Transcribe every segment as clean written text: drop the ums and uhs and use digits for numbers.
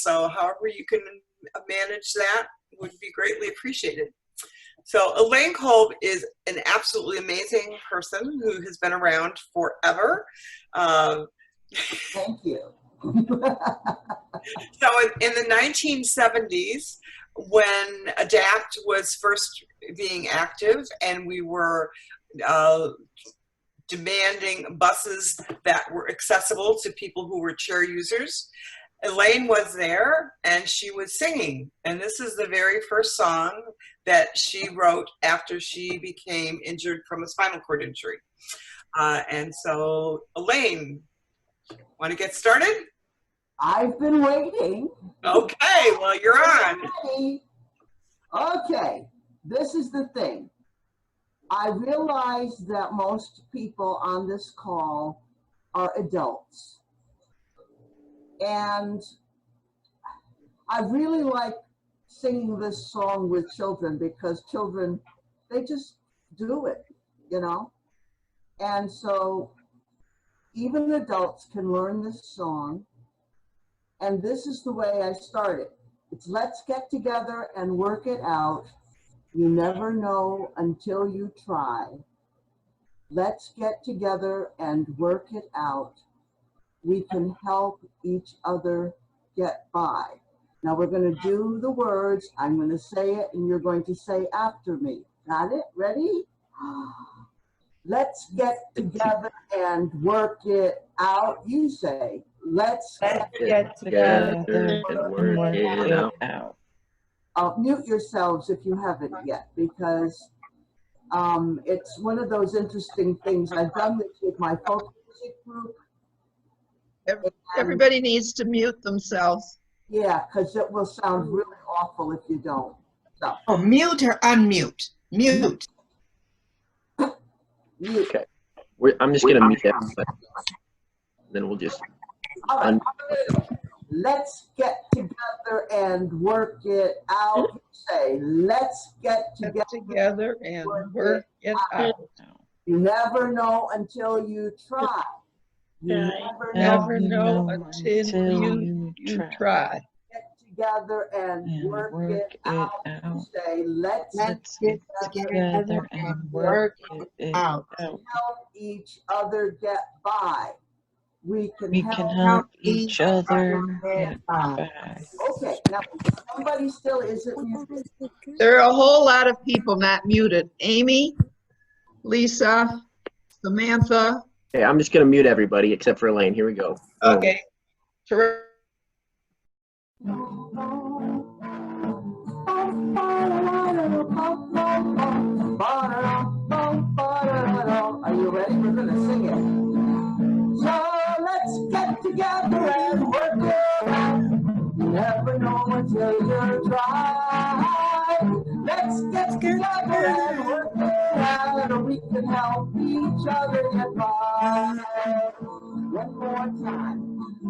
So however you can manage that would be greatly appreciated. So Elaine Kolb is an absolutely amazing person who has been around forever. Thank you. So in the 1970s, when ADAPT was first being active and we were demanding buses that were accessible to people who were chair users, Elaine was there and she was singing. And this is the very first song that she wrote after she became injured from a spinal cord injury. And so, Elaine, want to get started? I've been waiting. Okay, well, you're on. Okay, this is the thing. I realize that most people on this call are adults. And I really like singing this song with children because children, they just do it, you know? And so even adults can learn this song. And this is the way I started. It's let's get together and work it out. You never know until you try. Let's get together and work it out. We can help each other get by. Now we're going to do the words. I'm going to say it and you're going to say after me. Got it? Ready? Let's get together and work it out. You say, let's get together and work it out. Mute yourselves if you haven't yet, because it's one of those interesting things. I've done this with my folk music group. Everybody needs to mute themselves. Yeah, because it will sound really awful if you don't. So. Oh, mute or unmute? Mute. Mute. Okay. I'm just going to mute everybody. Then we'll just... Right. Let's get together and work it out. You say, let's get together and work it out. You never know until you try. You never know until you try. Get together and work it out. You say, let's get together and work it out. Help each other get by. We can help each other get by. Okay, now somebody still isn't muted. There are a whole lot of people not muted. Amy, Lisa, Samantha. Okay, I'm just going to mute everybody except for Elaine. Here we go. Okay. Are you ready? We're going to sing it. So let's get together and work it out. You never know until you try. Let's get together and work it out, or we can help each other get by. One more time.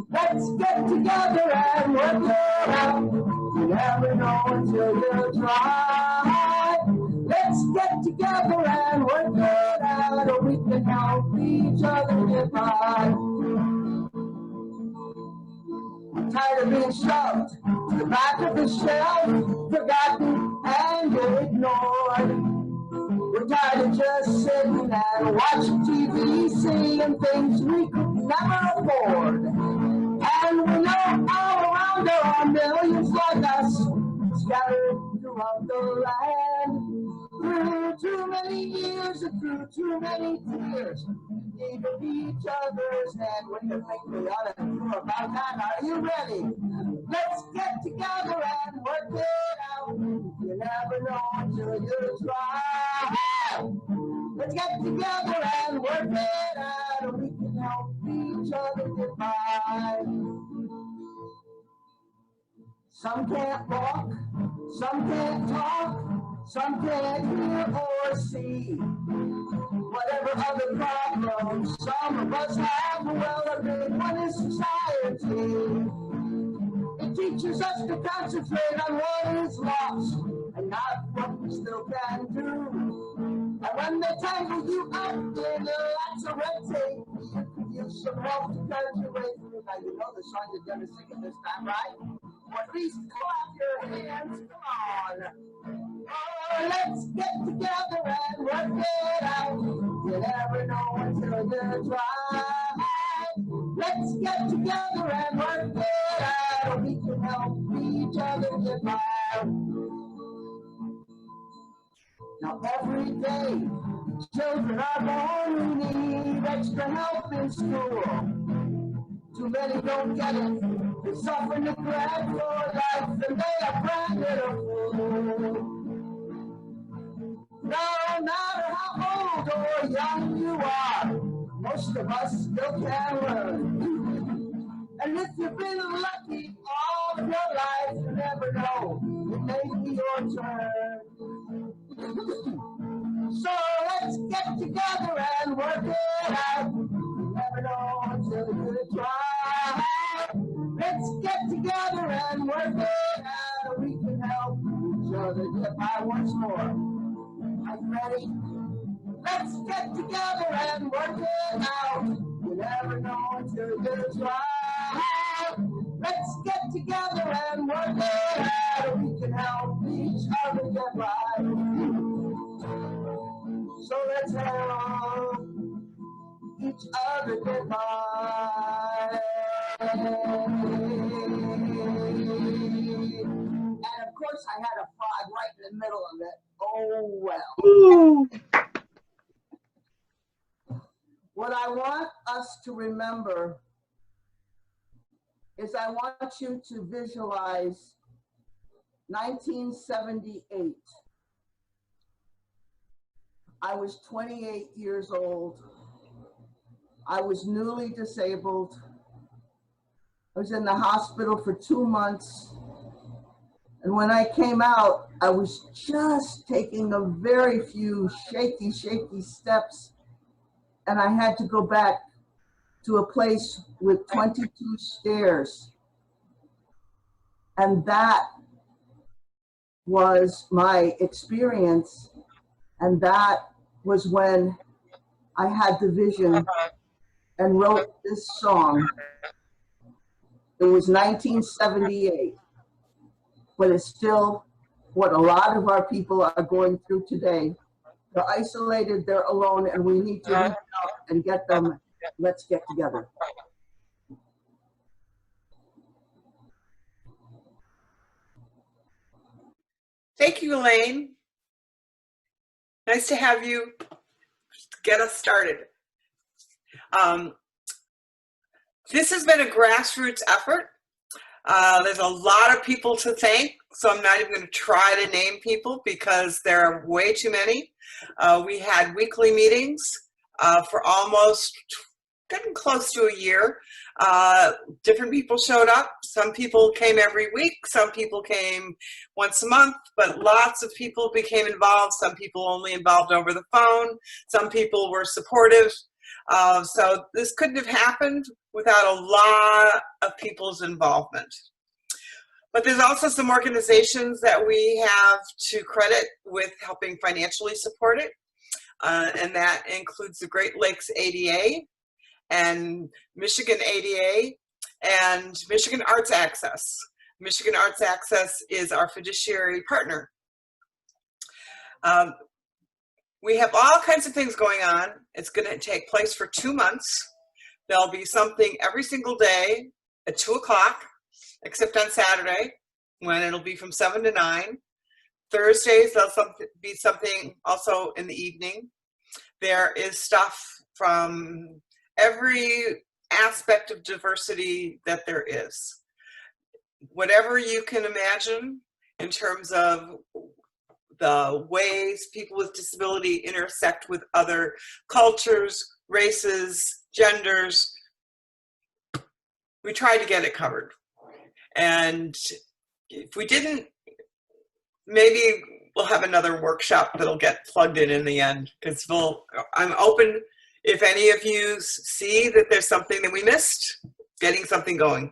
Let's get together and work it out. You never know until you try. Let's get together and work it out, or we can help each other get by. I'm tired of being shoved to the back of the shelf, forgotten and ignored. We're tired of just sitting and watching TV, seeing things we could never afford. And we know all around there are millions like us, scattered throughout the land. Through too many years and through too many tears, need each other's hand. What do you think we ought to do about that? Are you ready? Let's get together and work it out. You never know until you try. Let's get together and work it out, and we can help each other get by. Some can't walk, some can't talk, some can't hear or see. Whatever other problems some of us have, well, a big one is society. It teaches us to concentrate on what is lost and not what we still can do. And when they tangle you up in lots of red tape, you can use some help to cut your way through. Now you know the song, you're going to sing it this time, right? or at least clap your hands. Come on. Oh, let's get together and work it out. You never know until you try. Let's get together and work it out. We can help each other get by. Now every day, children are born who need extra help in school. Too many don't get it. They suffer neglect for life and they are branded a fool. No matter how old or young you are, most of us still can learn. And if you've been lucky all of your life, you never know, it may be your turn. So let's get together and work it out. You never know until you try. Let's get together and work it out. We can help each other get by once more. Are you ready? Let's get together and work it out. You never know until you try. Let's get together and work it out. We can help each other get by. So let's help each other get by. And of course, I had a frog right in the middle of it. Oh well. What I want us to remember is I want you to visualize 1978. I was 28 years old. I was newly disabled. I was in the hospital for 2 months. And when I came out, I was just taking a very few shaky steps. And I had to go back to a place with 22 stairs. And that was my experience. And that was when I had the vision and wrote this song. It was 1978, but it's still what a lot of our people are going through today. They're isolated, they're alone, and we need to reach out and get them. Let's get together. Thank you, Elaine. Nice to have you get us started. This has been a grassroots effort. There's a lot of people to thank, so I'm not even going to try to name people because there are way too many. We had weekly meetings for almost getting close to a year. Different people showed up. Some people came every week. Some people came once a month, but lots of people became involved. Some people only involved over the phone. Some people were supportive. So this couldn't have happened without a lot of people's involvement. But there's also some organizations that we have to credit with helping financially support it. And that includes the Great Lakes ADA and Michigan ADA and Michigan Arts Access. Michigan Arts Access is our fiduciary partner. We have all kinds of things going on. It's going to take place for 2 months. There'll be something every single day at 2 o'clock, except on Saturday, when it'll be from 7 to 9. Thursdays, there'll be something also in the evening. There is stuff from every aspect of diversity that there is. Whatever you can imagine in terms of the ways people with disability intersect with other cultures, races, genders, we tried to get it covered. And if we didn't, maybe we'll have another workshop that'll get plugged in the end, because I'm open if any of you see that there's something that we missed, getting something going.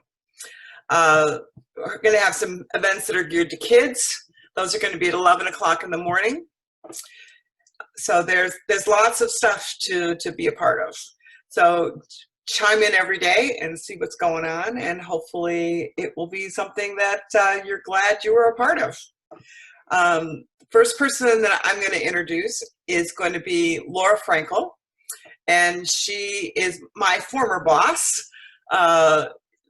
We're going to have some events that are geared to kids. Those are going to be at 11 o'clock in the morning. So there's lots of stuff to be a part of. So chime in every day and see what's going on, and hopefully it will be something that you're glad you were a part of. First person that I'm going to introduce is going to be Laura Frankel, and she is my former boss.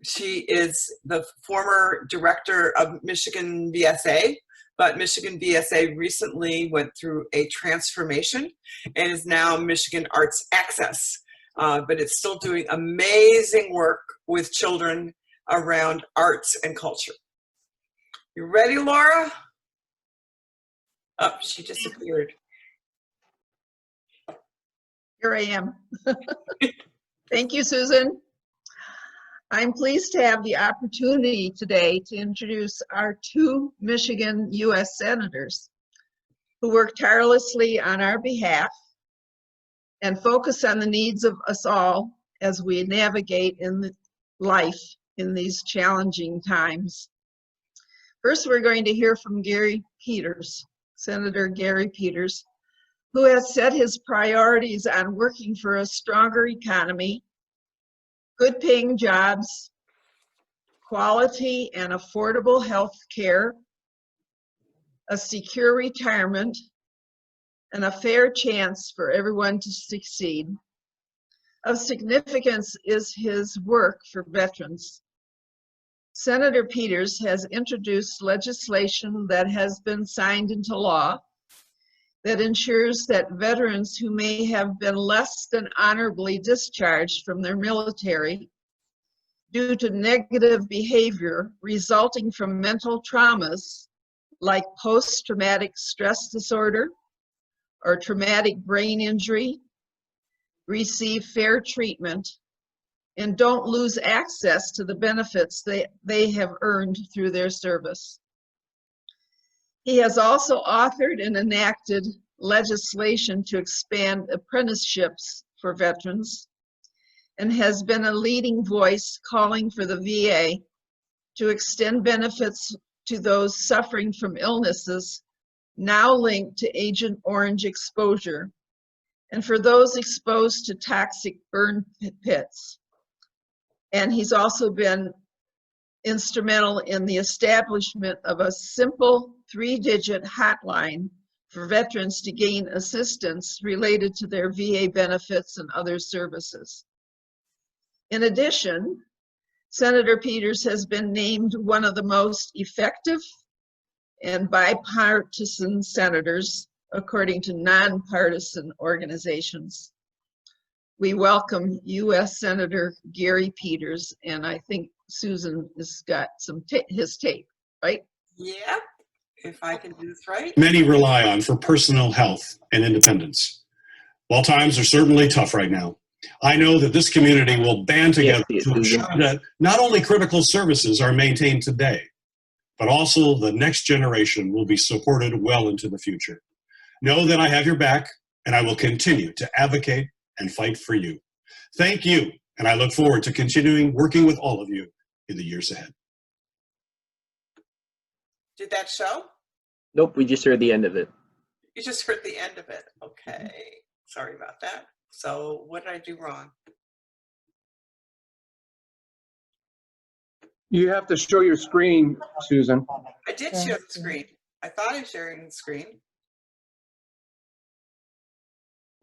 She is the former director of Michigan VSA, but Michigan VSA recently went through a transformation and is now Michigan Arts Access. But it's still doing amazing work with children around arts and culture. You ready, Laura? Oh, she disappeared. Here I am. Thank you, Susan. I'm pleased to have the opportunity today to introduce our 2 Michigan U.S. senators who work tirelessly on our behalf and focus on the needs of us all as we navigate in life in these challenging times. First, we're going to hear from Gary Peters, Senator Gary Peters, who has set his priorities on working for a stronger economy, good paying jobs, quality and affordable health care, a secure retirement, and a fair chance for everyone to succeed. Of significance is his work for veterans. Senator Peters has introduced legislation that has been signed into law that ensures that veterans who may have been less than honorably discharged from their military due to negative behavior resulting from mental traumas like post-traumatic stress disorder or traumatic brain injury receive fair treatment and don't lose access to the benefits they have earned through their service. He has also authored and enacted legislation to expand apprenticeships for veterans and has been a leading voice calling for the VA to extend benefits to those suffering from illnesses now linked to Agent Orange exposure and for those exposed to toxic burn pits. And he's also been instrumental in the establishment of a simple 3-digit hotline for veterans to gain assistance related to their VA benefits and other services. In addition, Senator Peters has been named one of the most effective and bipartisan senators, according to nonpartisan organizations. We welcome U.S. Senator Gary Peters, and I think Susan has got some his tape, right? Yeah, if I can do this right. Many rely on for personal health and independence. While times are certainly tough right now, I know that this community will band together to ensure that not only critical services are maintained today, but also the next generation will be supported well into the future. Know that I have your back, and I will continue to advocate and fight for you. Thank you, and I look forward to continuing working with all of you in the years ahead. Did that show? Nope, we just heard the end of it. You just heard the end of it. Okay, sorry about that. So what did I do wrong? You have to show your screen, Susan. I did share the screen. I thought I was sharing the screen.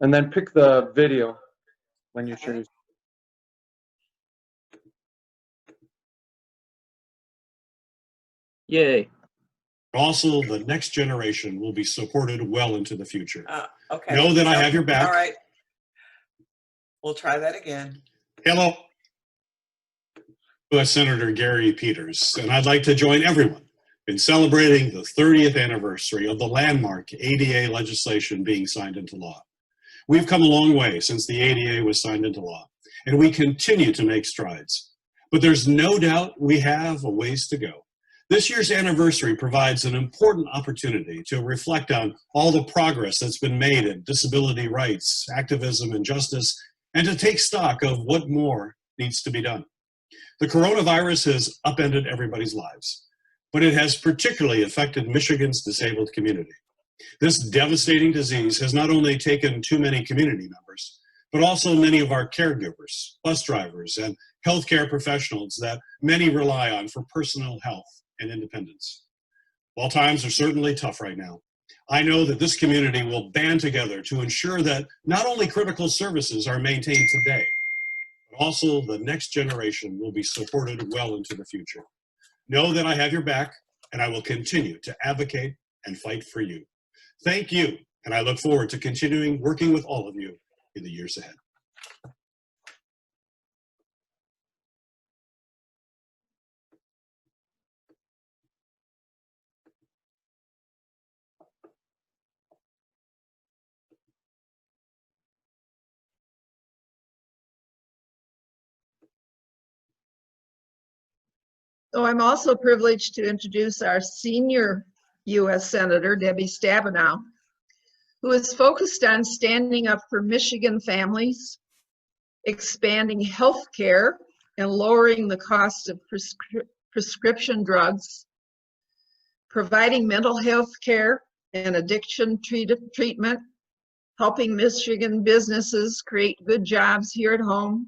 And then pick the video when you share your. Yay. Also, the next generation will be supported well into the future. Okay. Know that I have your back. All right. We'll try that again. Hello. U.S. Senator Gary Peters, and I'd like to join everyone in celebrating the 30th anniversary of the landmark ADA legislation being signed into law. We've come a long way since the ADA was signed into law, and we continue to make strides. But there's no doubt we have a ways to go. This year's anniversary provides an important opportunity to reflect on all the progress that's been made in disability rights, activism, and justice, and to take stock of what more needs to be done. The coronavirus has upended everybody's lives, but it has particularly affected Michigan's disabled community. This devastating disease has not only taken too many community members, but also many of our caregivers, bus drivers, and healthcare professionals that many rely on for personal health and independence. While times are certainly tough right now, I know that this community will band together to ensure that not only critical services are maintained today, but also the next generation will be supported well into the future. Know that I have your back, and I will continue to advocate and fight for you. Thank you, and I look forward to continuing working with all of you in the years ahead. So I'm also privileged to introduce our senior U.S. Senator, Debbie Stabenow, who is focused on standing up for Michigan families, expanding health care and lowering the cost of prescription drugs, providing mental health care and addiction treatment, helping Michigan businesses create good jobs here at home,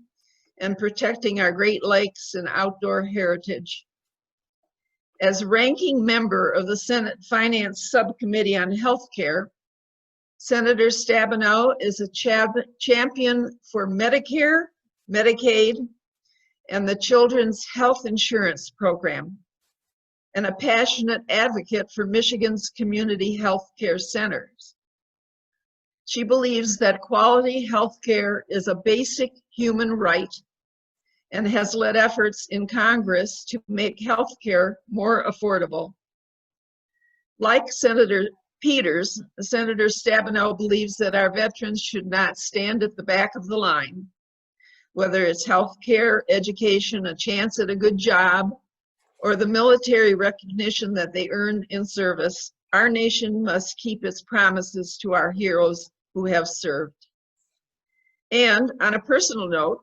and protecting our Great Lakes and outdoor heritage. As ranking member of the Senate Finance Subcommittee on Healthcare, Senator Stabenow is a champion for Medicare, Medicaid, and the Children's Health Insurance Program, and a passionate advocate for Michigan's community health care centers. She believes that quality health care is a basic human right and has led efforts in Congress to make health care more affordable. Like Senator Peters, Senator Stabenow believes that our veterans should not stand at the back of the line. Whether it's health care, education, a chance at a good job, or the military recognition that they earned in service, our nation must keep its promises to our heroes who have served. And on a personal note,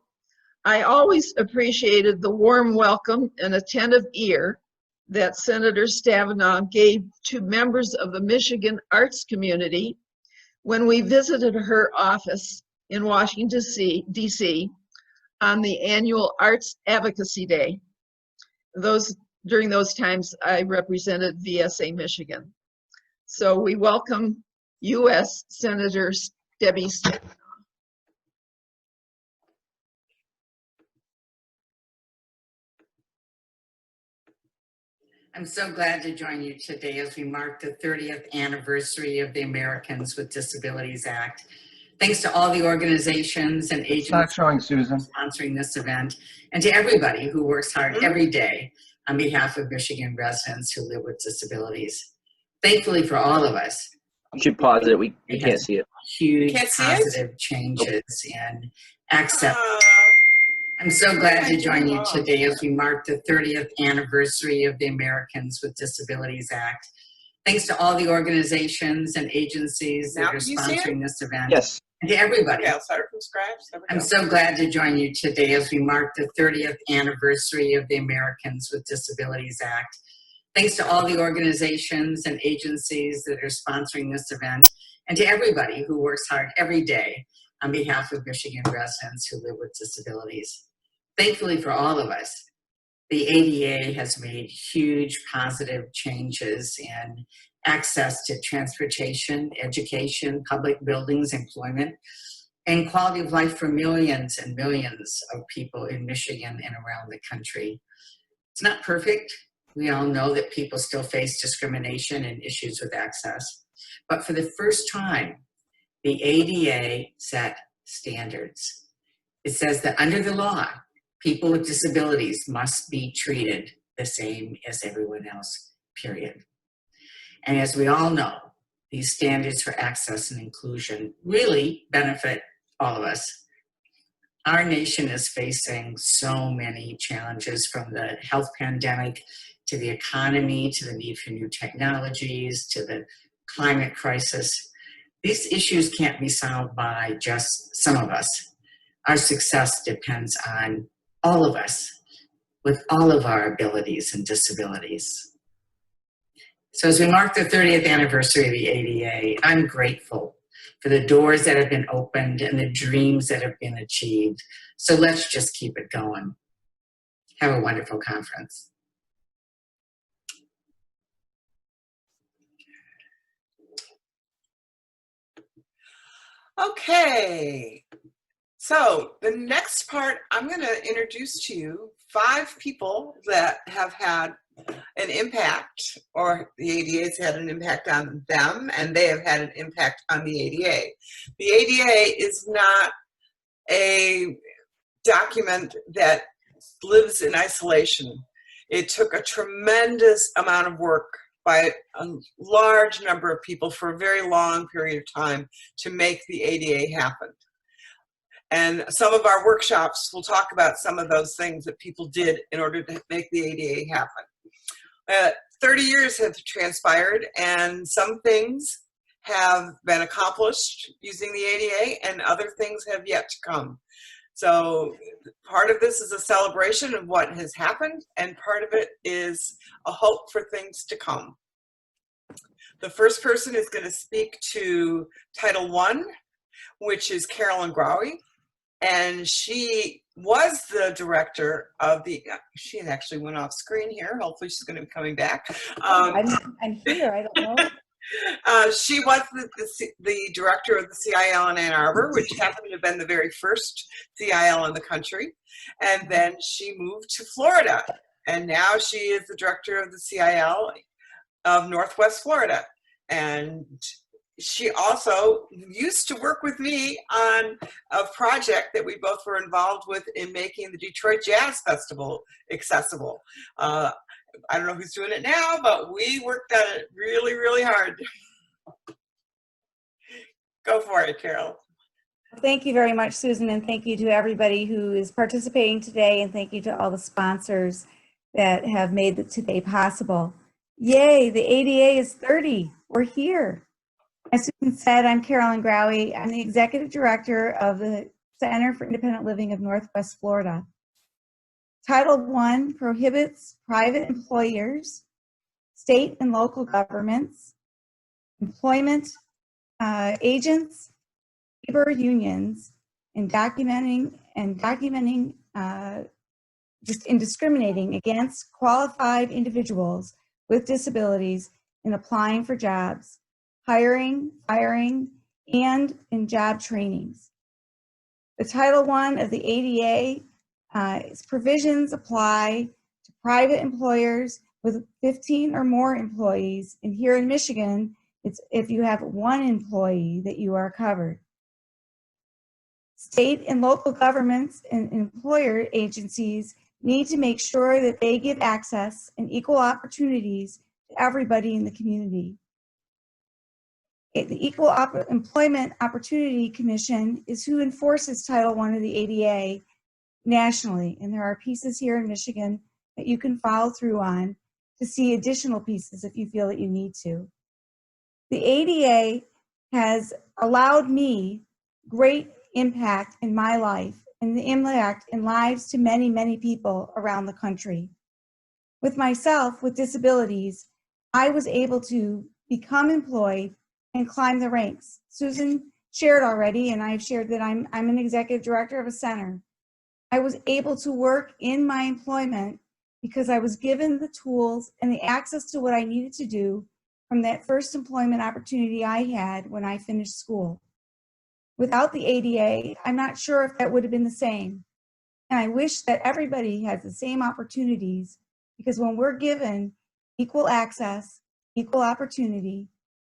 I always appreciated the warm welcome and attentive ear that Senator Stabenow gave to members of the Michigan arts community when we visited her office in Washington, D.C. on the annual Arts Advocacy Day. During those times, I represented VSA Michigan. So we welcome U.S. Senator Debbie Stabenow. I'm so glad to join you today as we mark the 30th anniversary of the Americans with Disabilities Act. Thanks to all the organizations and agents Stop showing, Susan. sponsoring this event, and to everybody who works hard every day on behalf of Michigan residents who live with disabilities. Thankfully for all of us, You should pause it. We can't see it. huge Can't see it? positive changes in access. I'm so glad to join you today as we mark the 30th anniversary of the Americans with Disabilities Act. Thanks to all the organizations and agencies that Now are can you see it? sponsoring this event. Yes. And to everybody. Okay, I'll start from scratch. There we I'm go. so glad to join you today as we mark the 30th anniversary of the Americans with Disabilities Act. Thanks to all the organizations and agencies that are sponsoring this event, and to everybody who works hard every day on behalf of Michigan residents who live with disabilities. Thankfully for all of us, the ADA has made huge positive changes in access to transportation, education, public buildings, employment, and quality of life for millions and millions of people in Michigan and around the country. It's not perfect. We all know that people still face discrimination and issues with access. But for the first time, the ADA set standards. It says that under the law, people with disabilities must be treated the same as everyone else, period. And as we all know, these standards for access and inclusion really benefit all of us. Our nation is facing so many challenges, from the health pandemic to the economy, to the need for new technologies, to the climate crisis. These issues can't be solved by just some of us. Our success depends on all of us with all of our abilities and disabilities. So as we mark the 30th anniversary of the ADA, I'm grateful for the doors that have been opened and the dreams that have been achieved. So let's just keep it going. Have a wonderful conference. Okay, so the next part, I'm going to introduce to you 5 people that have had an impact, or the ADA's had an impact on them, and they have had an impact on the ADA. The ADA is not a document that lives in isolation. It took a tremendous amount of work by a large number of people for a very long period of time to make the ADA happen. And some of our workshops will talk about some of those things that people did in order to make the ADA happen. 30 years have transpired, and some things have been accomplished using the ADA and other things have yet to come. So part of this is a celebration of what has happened, and part of it is a hope for things to come. The first person is going to speak to Title I, which is Carolyn Growy, and she was the director of the, she actually went off screen here, hopefully she's going to be coming back. I'm here, I don't know. She was the director of the CIL in Ann Arbor, which happened to have been the very first CIL in the country. And then she moved to Florida. And now she is the director of the CIL of Northwest Florida. And she also used to work with me on a project that we both were involved with in making the Detroit Jazz Festival accessible. I don't know who's doing it now, but we worked on it really, really hard. Go for it, Carol. Thank you very much, Susan, and thank you to everybody who is participating today, and thank you to all the sponsors that have made today possible. Yay, the ADA is 30. We're here. As Susan said, I'm Carolyn Growy. I'm the Executive Director of the Center for Independent Living of Northwest Florida. Title I prohibits private employers, state and local governments, employment agents, labor unions, and documenting and discriminating against qualified individuals with disabilities in applying for jobs, hiring, firing, and in job trainings. The Title I of the ADA its provisions apply to private employers with 15 or more employees, and here in Michigan, it's if you have 1 employee that you are covered. State and local governments and employer agencies need to make sure that they give access and equal opportunities to everybody in the community. The Equal Employment Opportunity Commission is who enforces Title I of the ADA nationally, and there are pieces here in Michigan that you can follow through on to see additional pieces if you feel that you need to. The ADA has allowed me great impact in my life and the impact in lives to many, many people around the country. With myself with disabilities, I was able to become employed and climb the ranks. Susan shared already, and I've shared that I'm an executive director of a center. I was able to work in my employment because I was given the tools and the access to what I needed to do from that first employment opportunity I had when I finished school. Without the ADA, I'm not sure if that would have been the same. And I wish that everybody has the same opportunities, because when we're given equal access, equal opportunity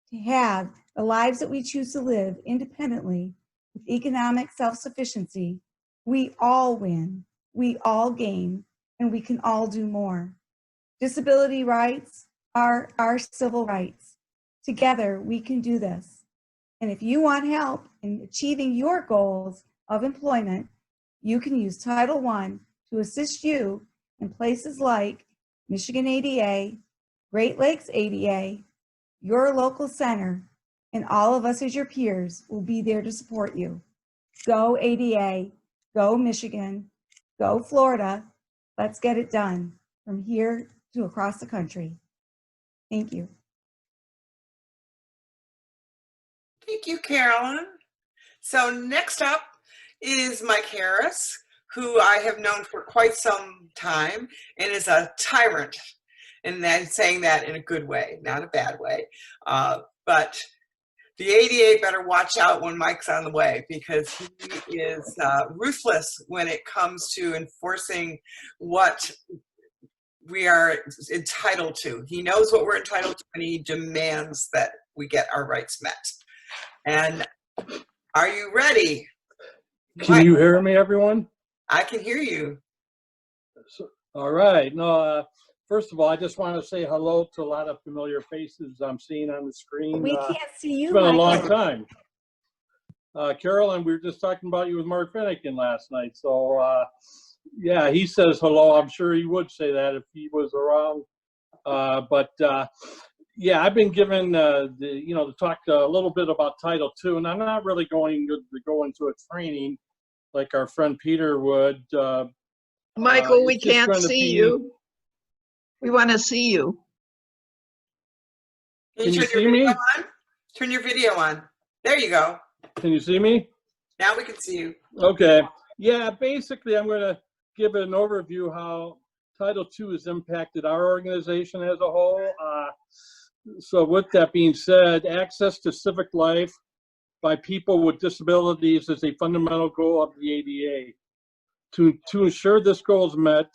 to have the lives that we choose to live independently with economic self-sufficiency, we all win, we all gain, and we can all do more. Disability rights are our civil rights. Together, we can do this. And if you want help in achieving your goals of employment, you can use Title I to assist you in places like Michigan ADA, Great Lakes ADA, your local center, and all of us as your peers will be there to support you. Go ADA. Go Michigan, go Florida. Let's get it done from here to across the country. Thank you. Thank you, Carolyn. So next up is Mike Harris, who I have known for quite some time and is a tyrant. And I'm saying that in a good way, not a bad way. But the ADA better watch out when Mike's on the way, because he is ruthless when it comes to enforcing what we are entitled to. He knows what we're entitled to, and he demands that we get our rights met. And are you ready? Can you hear me, everyone? I can hear you. All right. No, first of all, I just want to say hello to a lot of familiar faces I'm seeing on the screen. We can't see you, It's been a long Michael. time. Carolyn, we were just talking about you with Mark Finnegan last night. So, yeah, he says hello. I'm sure he would say that if he was around. Yeah, I've been given to talk a little bit about Title II, and I'm not really going to go into a training like our friend Peter would. Michael, we it's just can't going to see be- you. We want to see you. Can you turn see your me? video on? Turn your video on. There you go. Can you see me? Now we can see you. Okay. Yeah, basically, I'm going to give an overview how Title II has impacted our organization as a whole. So with that being said, access to civic life by people with disabilities is a fundamental goal of the ADA. To ensure this goal is met,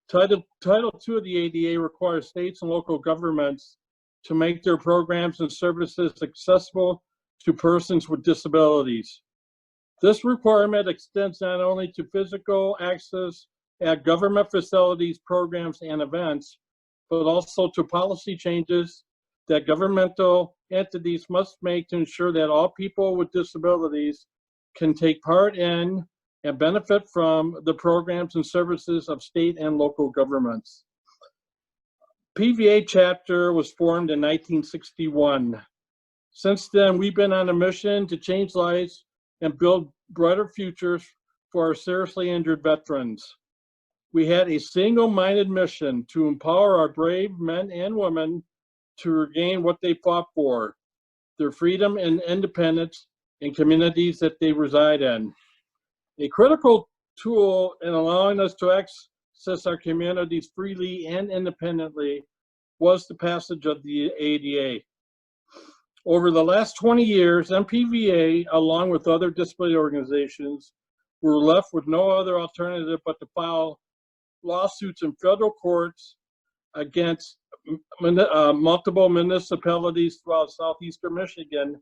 Title II of the ADA requires states and local governments to make their programs and services accessible to persons with disabilities. This requirement extends not only to physical access at government facilities, programs, and events, but also to policy changes that governmental entities must make to ensure that all people with disabilities can take part in and benefit from the programs and services of state and local governments. PVA chapter was formed in 1961. Since then, we've been on a mission to change lives and build brighter futures for our seriously injured veterans. We had a single-minded mission to empower our brave men and women to regain what they fought for, their freedom and independence in communities that they reside in. A critical tool in allowing us to access our communities freely and independently was the passage of the ADA. Over the last 20 years, MPVA, along with other disability organizations, were left with no other alternative but to file lawsuits in federal courts against multiple municipalities throughout southeastern Michigan,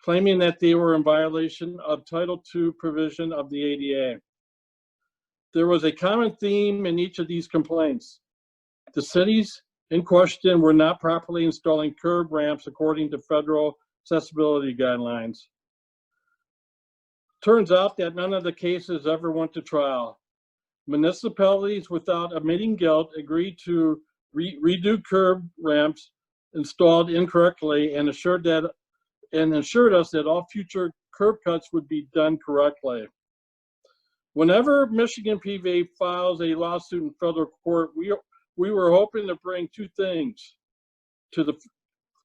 claiming that they were in violation of Title II provision of the ADA. There was a common theme in each of these complaints. The cities in question were not properly installing curb ramps according to federal accessibility guidelines. Turns out that none of the cases ever went to trial. Municipalities, without admitting guilt, agreed to redo curb ramps installed incorrectly and assured us that all future curb cuts would be done correctly. Whenever Michigan PVA files a lawsuit in federal court, we were hoping to bring two things.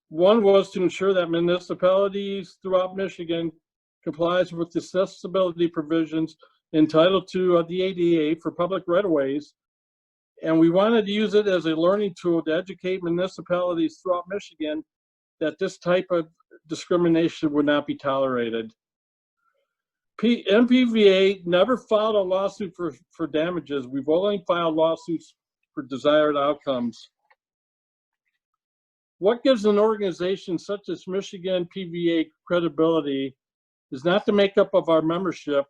One was to ensure that municipalities throughout Michigan complies with the accessibility provisions in Title II of the ADA for public right-of-ways, and we wanted to use it as a learning tool to educate municipalities throughout Michigan that this type of discrimination would not be tolerated. MPVA never filed a lawsuit for damages. We've only filed lawsuits for desired outcomes. What gives an organization such as Michigan PVA credibility is not the makeup of our membership.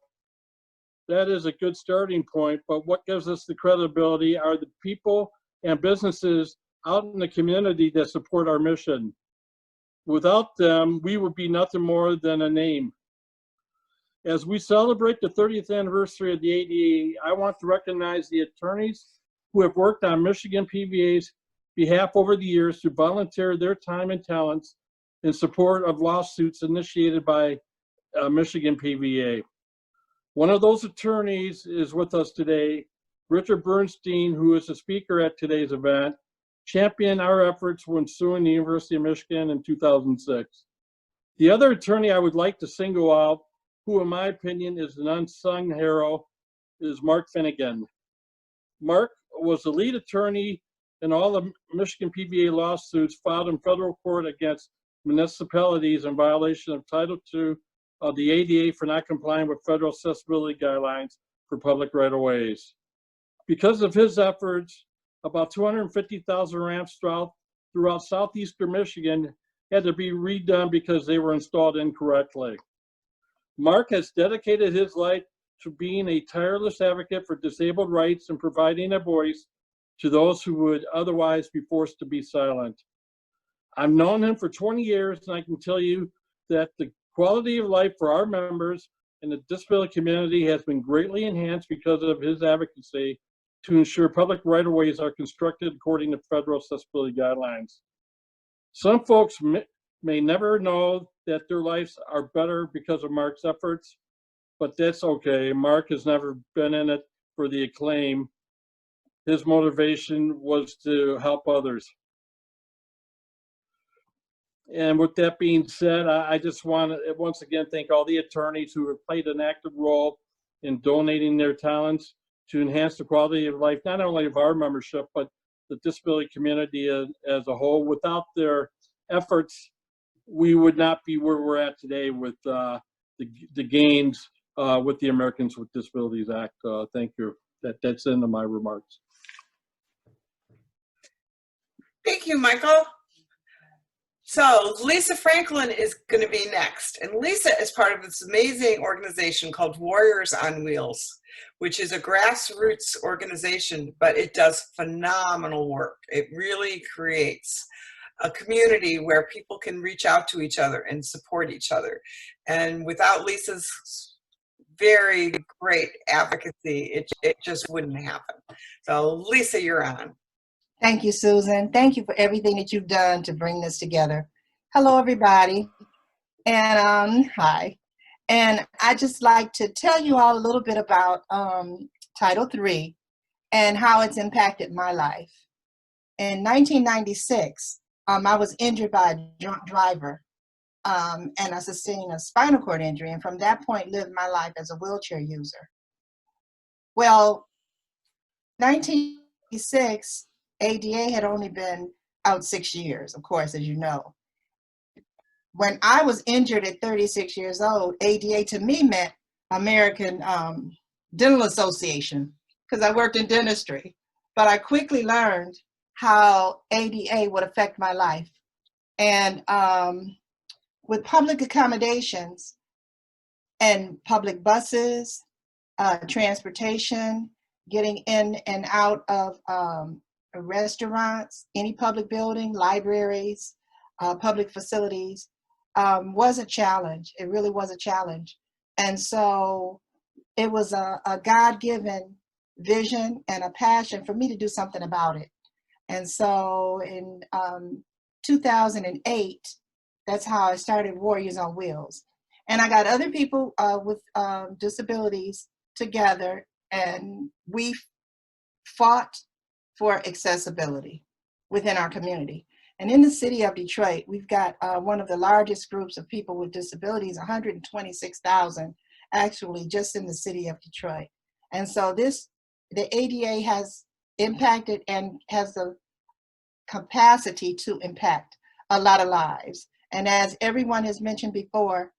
That is a good starting point, but what gives us the credibility are the people and businesses out in the community that support our mission. Without them, we would be nothing more than a name. As we celebrate the 30th anniversary of the ADA, I want to recognize the attorneys who have worked on Michigan PVA's behalf over the years to volunteer their time and talents in support of lawsuits initiated by Michigan PVA. One of those attorneys is with us today, Richard Bernstein, who is a speaker at today's event, championed our efforts when suing the University of Michigan in 2006. The other attorney I would like to single out, who in my opinion is an unsung hero, is Mark Finnegan. Mark was the lead attorney in all the Michigan PBA lawsuits filed in federal court against municipalities in violation of Title II of the ADA for not complying with federal accessibility guidelines for public right-of-ways. Because of his efforts, about 250,000 ramps throughout southeastern Michigan had to be redone because they were installed incorrectly. Mark has dedicated his life to being a tireless advocate for disabled rights and providing a voice to those who would otherwise be forced to be silent. I've known him for 20 years, and I can tell you that the quality of life for our members and the disability community has been greatly enhanced because of his advocacy to ensure public right-of-ways are constructed according to federal accessibility guidelines. Some folks may never know that their lives are better because of Mark's efforts, but that's okay. Mark has never been in it for the acclaim. His motivation was to help others. And with that being said, I just want to once again thank all the attorneys who have played an active role in donating their talents to enhance the quality of life, not only of our membership, but the disability community as a whole. Without their efforts, we would not be where we're at today with the gains with the Americans with Disabilities Act. Thank you. That's the end of my remarks. Thank you, Michael. So Lisa Franklin is going to be next. And Lisa is part of this amazing organization called Warriors on Wheels, which is a grassroots organization, but it does phenomenal work. It really creates a community where people can reach out to each other and support each other. And without Lisa's very great advocacy, it just wouldn't happen. So Lisa, you're on. Thank you, Susan. Thank you for everything that you've done to bring this together. Hello, everybody. And hi. And I'd just like to tell you all a little bit about Title III and how it's impacted my life. In 1996, I was injured by a drunk driver and I sustained a spinal cord injury. And from that point, lived my life as a wheelchair user. Well, 1996, ADA had only been out 6 years, of course, as you know. When I was injured at 36 years old, ADA to me meant American Dental Association, because I worked in dentistry. But I quickly learned how ADA would affect my life. And with public accommodations and public buses, transportation, getting in and out of restaurants, any public building, libraries, public facilities, was a challenge. It really was a challenge. And so it was a God-given vision and a passion for me to do something about it. And so in 2008, that's how I started Warriors on Wheels. And I got other people with disabilities together, and we fought for accessibility within our community. And in the city of Detroit, we've got one of the largest groups of people with disabilities, 126,000 actually just in the city of Detroit. And so the ADA has impacted and has the capacity to impact a lot of lives. And as everyone has mentioned before,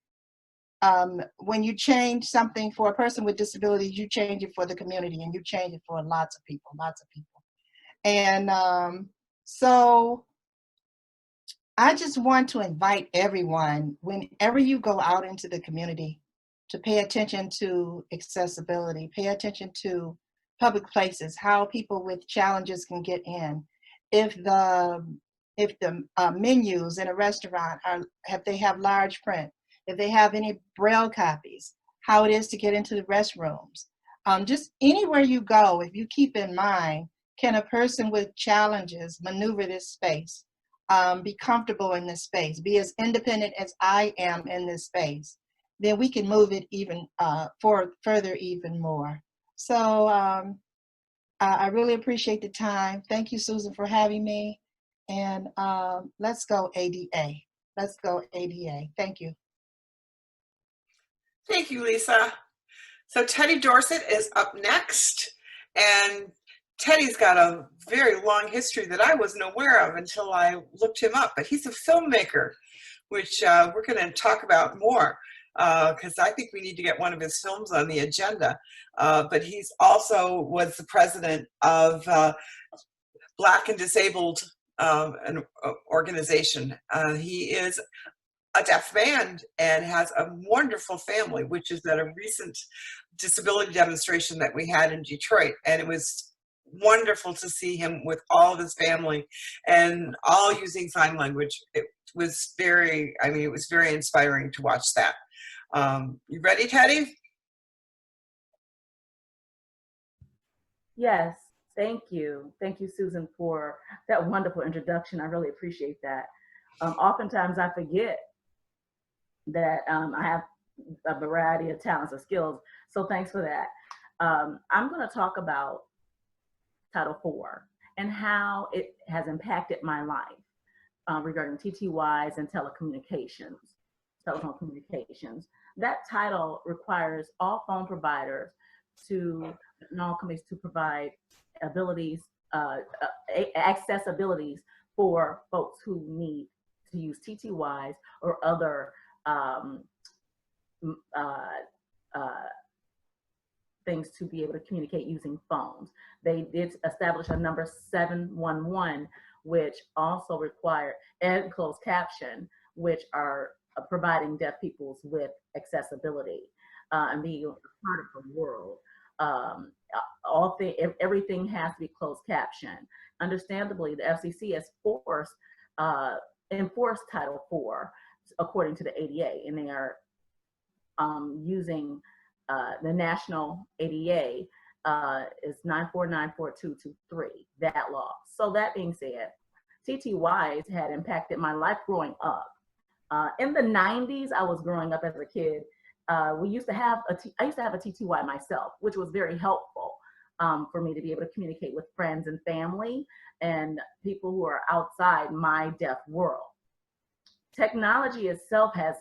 when you change something for a person with disabilities, you change it for the community and you change it for lots of people. And so I just want to invite everyone, whenever you go out into the community, to pay attention to accessibility, pay attention to public places, how people with challenges can get in. If the menus in a restaurant if they have large print, if they have any Braille copies, how it is to get into the restrooms. Just anywhere you go, if you keep in mind, can a person with challenges maneuver this space, be comfortable in this space, be as independent as I am in this space, then we can move it even further even more. So I really appreciate the time. Thank you, Susan, for having me. And let's go ADA. Let's go ADA. Thank you. Thank you, Lisa. So Teddy Dorset is up next, and Teddy's got a very long history that I wasn't aware of until I looked him up, but he's a filmmaker, which we're going to talk about more because I think we need to get one of his films on the agenda. But he's also was the president of Black and Disabled an organization. He is a deaf man and has a wonderful family, which is at a recent disability demonstration that we had in Detroit. And it was wonderful to see him with all of his family and all using sign language. It was very, I mean, it was very inspiring to watch that. You ready, Teddy? Yes, thank you. Thank you, Susan, for that wonderful introduction. I really appreciate that. Oftentimes I forget that I have a variety of talents and skills, so thanks for that. I'm going to talk about Title IV and how it has impacted my life regarding TTYs and telecommunications, telephone communications. That title requires all phone providers to, and all companies to provide abilities, accessibilities for folks who need to use TTYs or other things to be able to communicate using phones. They did establish a number 711, which also required, and closed caption, which are providing deaf peoples with accessibility and being a part of the world. Everything has to be closed caption. Understandably, the FCC has enforced Title IV according to the ADA, and they are using the national ADA is 9494223, that law. So that being said, TTYs had impacted my life growing up. In the 90s, I was growing up as a kid. I used to have a TTY myself, which was very helpful for me to be able to communicate with friends and family and people who are outside my deaf world. Technology itself has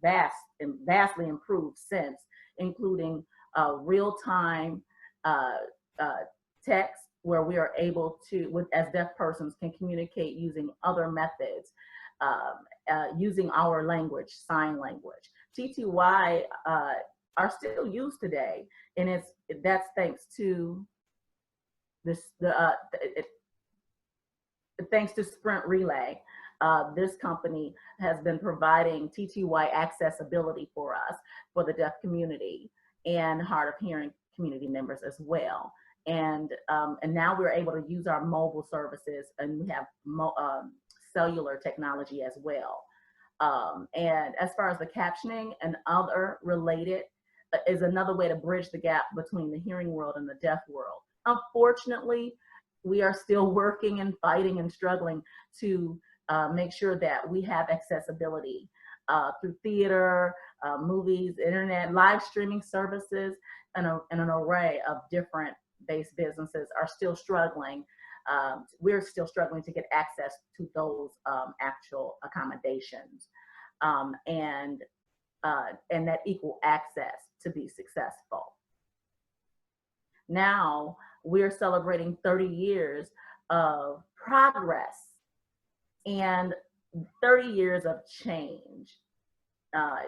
vastly improved since, including real-time text, where we are able to, as deaf persons, can communicate using other methods, using our language, sign language. TTY are still used today, and that's thanks to this, thanks to Sprint Relay. This company has been providing TTY accessibility for us, for the deaf community and hard of hearing community members as well. And now we're able to use our mobile services, and we have cellular technology as well. And as far as the captioning and other related is another way to bridge the gap between the hearing world and the deaf world. Unfortunately, we are still working and fighting and struggling to make sure that we have accessibility through theater, movies, internet, live streaming services, and an array of different base businesses are still struggling. We're still struggling to get access to those actual accommodations and that equal access to be successful. Now we're celebrating 30 years of progress and 30 years of change,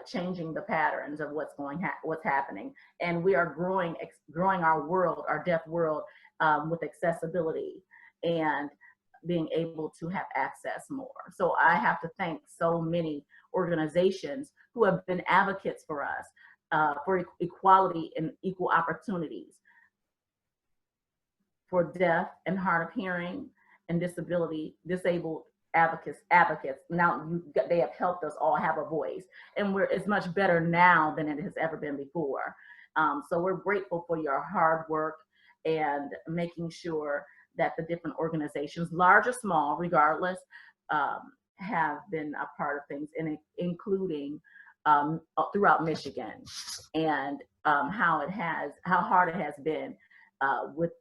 changing the patterns of what's happening, and we are growing our world, our deaf world, with accessibility and being able to have access more. So I have to thank so many organizations who have been advocates for us for equality and equal opportunities for deaf and hard of hearing and disabled advocates. Now they have helped us all have a voice, and it's much better now than it has ever been before. So we're grateful for your hard work and making sure that the different organizations, large or small, regardless, have been a part of things, and including throughout Michigan, and how hard it has been with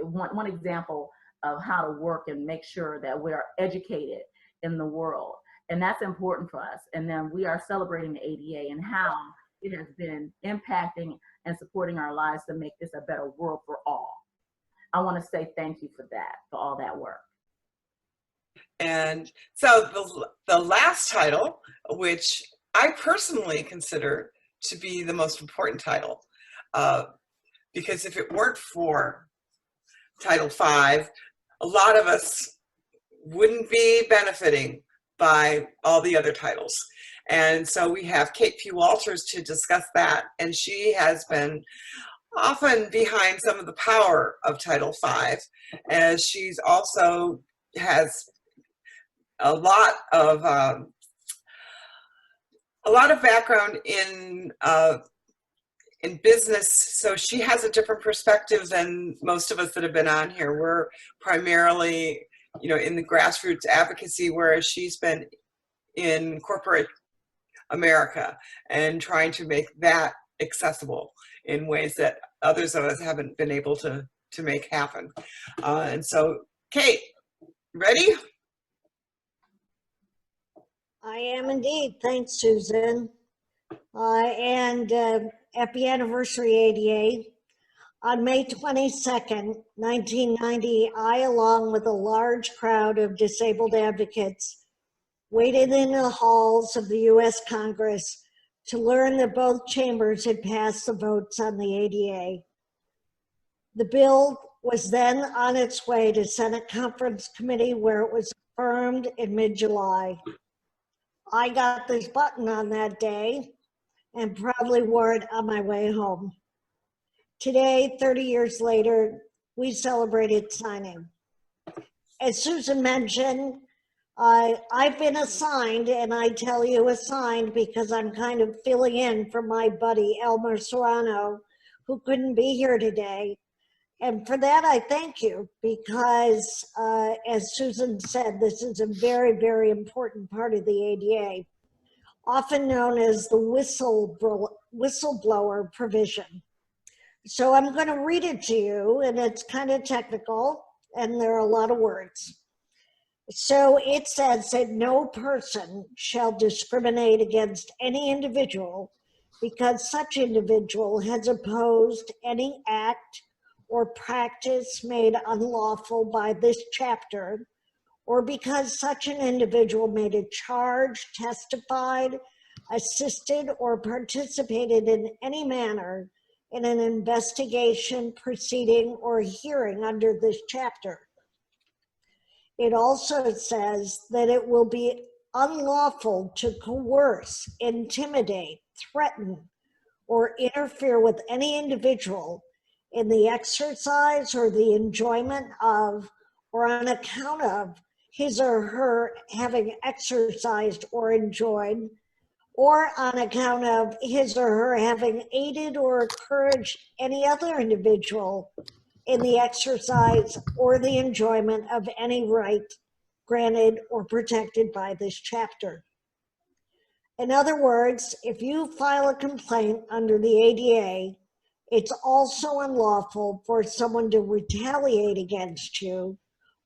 one example of how to work and make sure that we are educated in the world And that's important for us. And then we are celebrating the ADA and how it has been impacting and supporting our lives to make this a better world for all. I want to say thank you for that, for all that work. And so the last title, which I personally consider to be the most important title, because if it weren't for Title V, a lot of us wouldn't be benefiting by all the other titles. And so we have Kate P. Walters to discuss that, and she has been often behind some of the power of Title V, as she's also has a lot of background in business, so she has a different perspective than most of us that have been on here. We're primarily, in the grassroots advocacy, whereas she's been in corporate America and trying to make that accessible in ways that others of us haven't been able to make happen. And so, Kate, ready? I am indeed. Thanks, Susan. Happy anniversary, ADA. On May 22nd, 1990, I, along with a large crowd of disabled advocates, waited in the halls of the U.S. Congress to learn that both chambers had passed the votes on the ADA. The bill was then on its way to Senate Conference Committee, where it was affirmed in mid-July. I got this button on that day and proudly wore it on my way home. Today, 30 years later, we celebrated signing. As Susan mentioned, I've been assigned, and I tell you assigned because I'm kind of filling in for my buddy Elmer Serrano, who couldn't be here today. And for that, I thank you because, as Susan said, this is a very, very important part of the ADA, often known as the whistleblower provision. So I'm going to read it to you, and it's kind of technical, and there are a lot of words. So it says that no person shall discriminate against any individual because such individual has opposed any act or practice made unlawful by this chapter, or because such an individual made a charge, testified, assisted, or participated in any manner in an investigation, proceeding, or hearing under this chapter. It also says that it will be unlawful to coerce, intimidate, threaten, or interfere with any individual in the exercise or the enjoyment of, or on account of, his or her having exercised or enjoyed, or on account of his or her having aided or encouraged any other individual in the exercise or the enjoyment of any right granted or protected by this chapter. In other words, if you file a complaint under the ADA, it's also unlawful for someone to retaliate against you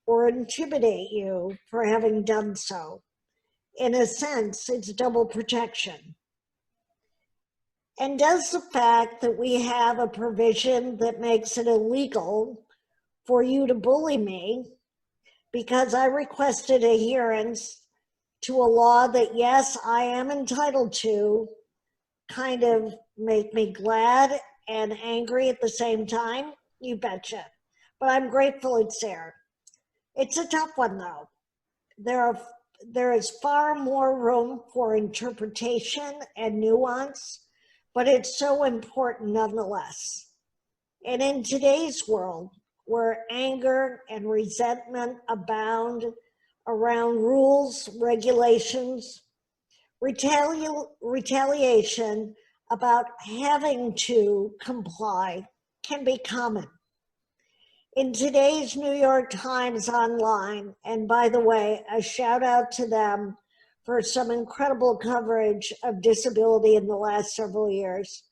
or intimidate you for having done so. In a sense, it's double protection. And does the fact that we have a provision that makes it illegal for you to bully me because I requested adherence to a law that, yes, I am entitled to, kind of make me glad and angry at the same time? You betcha. But I'm grateful it's there. It's a tough one, though. There is far more room for interpretation and nuance, but it's so important nonetheless. And in today's world, where anger and resentment abound around rules, regulations, retaliation about having to comply can be common. In today's New York Times Online, and by the way, a shout out to them for some incredible coverage of disability in the last several years,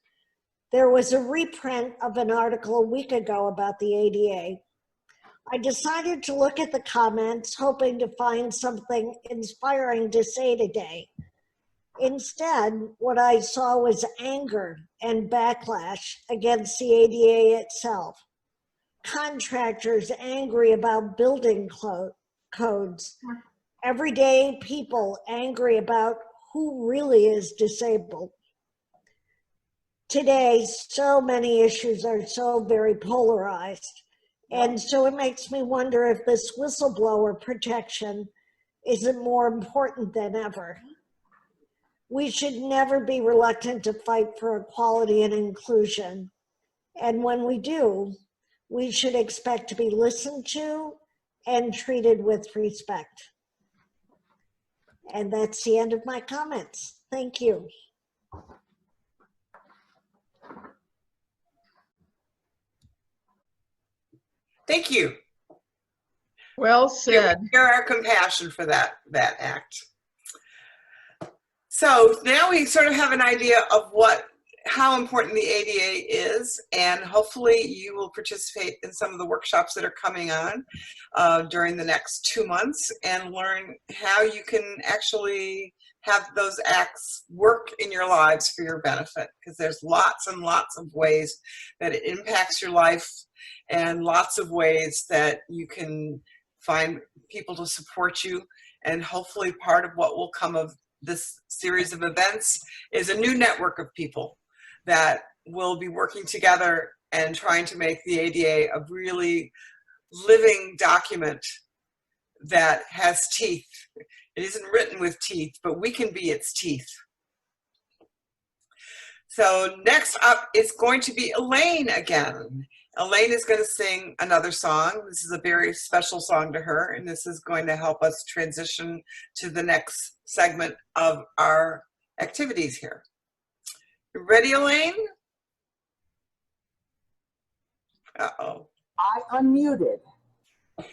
there was a reprint of an article a week ago about the ADA. I decided to look at the comments, hoping to find something inspiring to say today. Instead, what I saw was anger and backlash against the ADA itself. Contractors angry about building codes. Everyday people angry about who really is disabled. Today, so many issues are so very polarized. And so it makes me wonder if this whistleblower protection isn't more important than ever. We should never be reluctant to fight for equality and inclusion. And when we do, we should expect to be listened to and treated with respect. And that's the end of my comments. Thank you. Thank you. Well said. Share our compassion for that act. So now we sort of have an idea of how important the ADA is, and hopefully you will participate in some of the workshops that are coming on during the next 2 months and learn how you can actually have those acts work in your lives for your benefit, because there's lots and lots of ways that it impacts your life and lots of ways that you can find people to support you. And hopefully part of what will come of this series of events is a new network of people that will be working together and trying to make the ADA a really living document that has teeth. It isn't written with teeth, but we can be its teeth. So next up is going to be Elaine again. Elaine is going to sing another song. This is a very special song to her, and this is going to help us transition to the next segment of our activities here. You ready, Elaine? Uh-oh. I unmuted.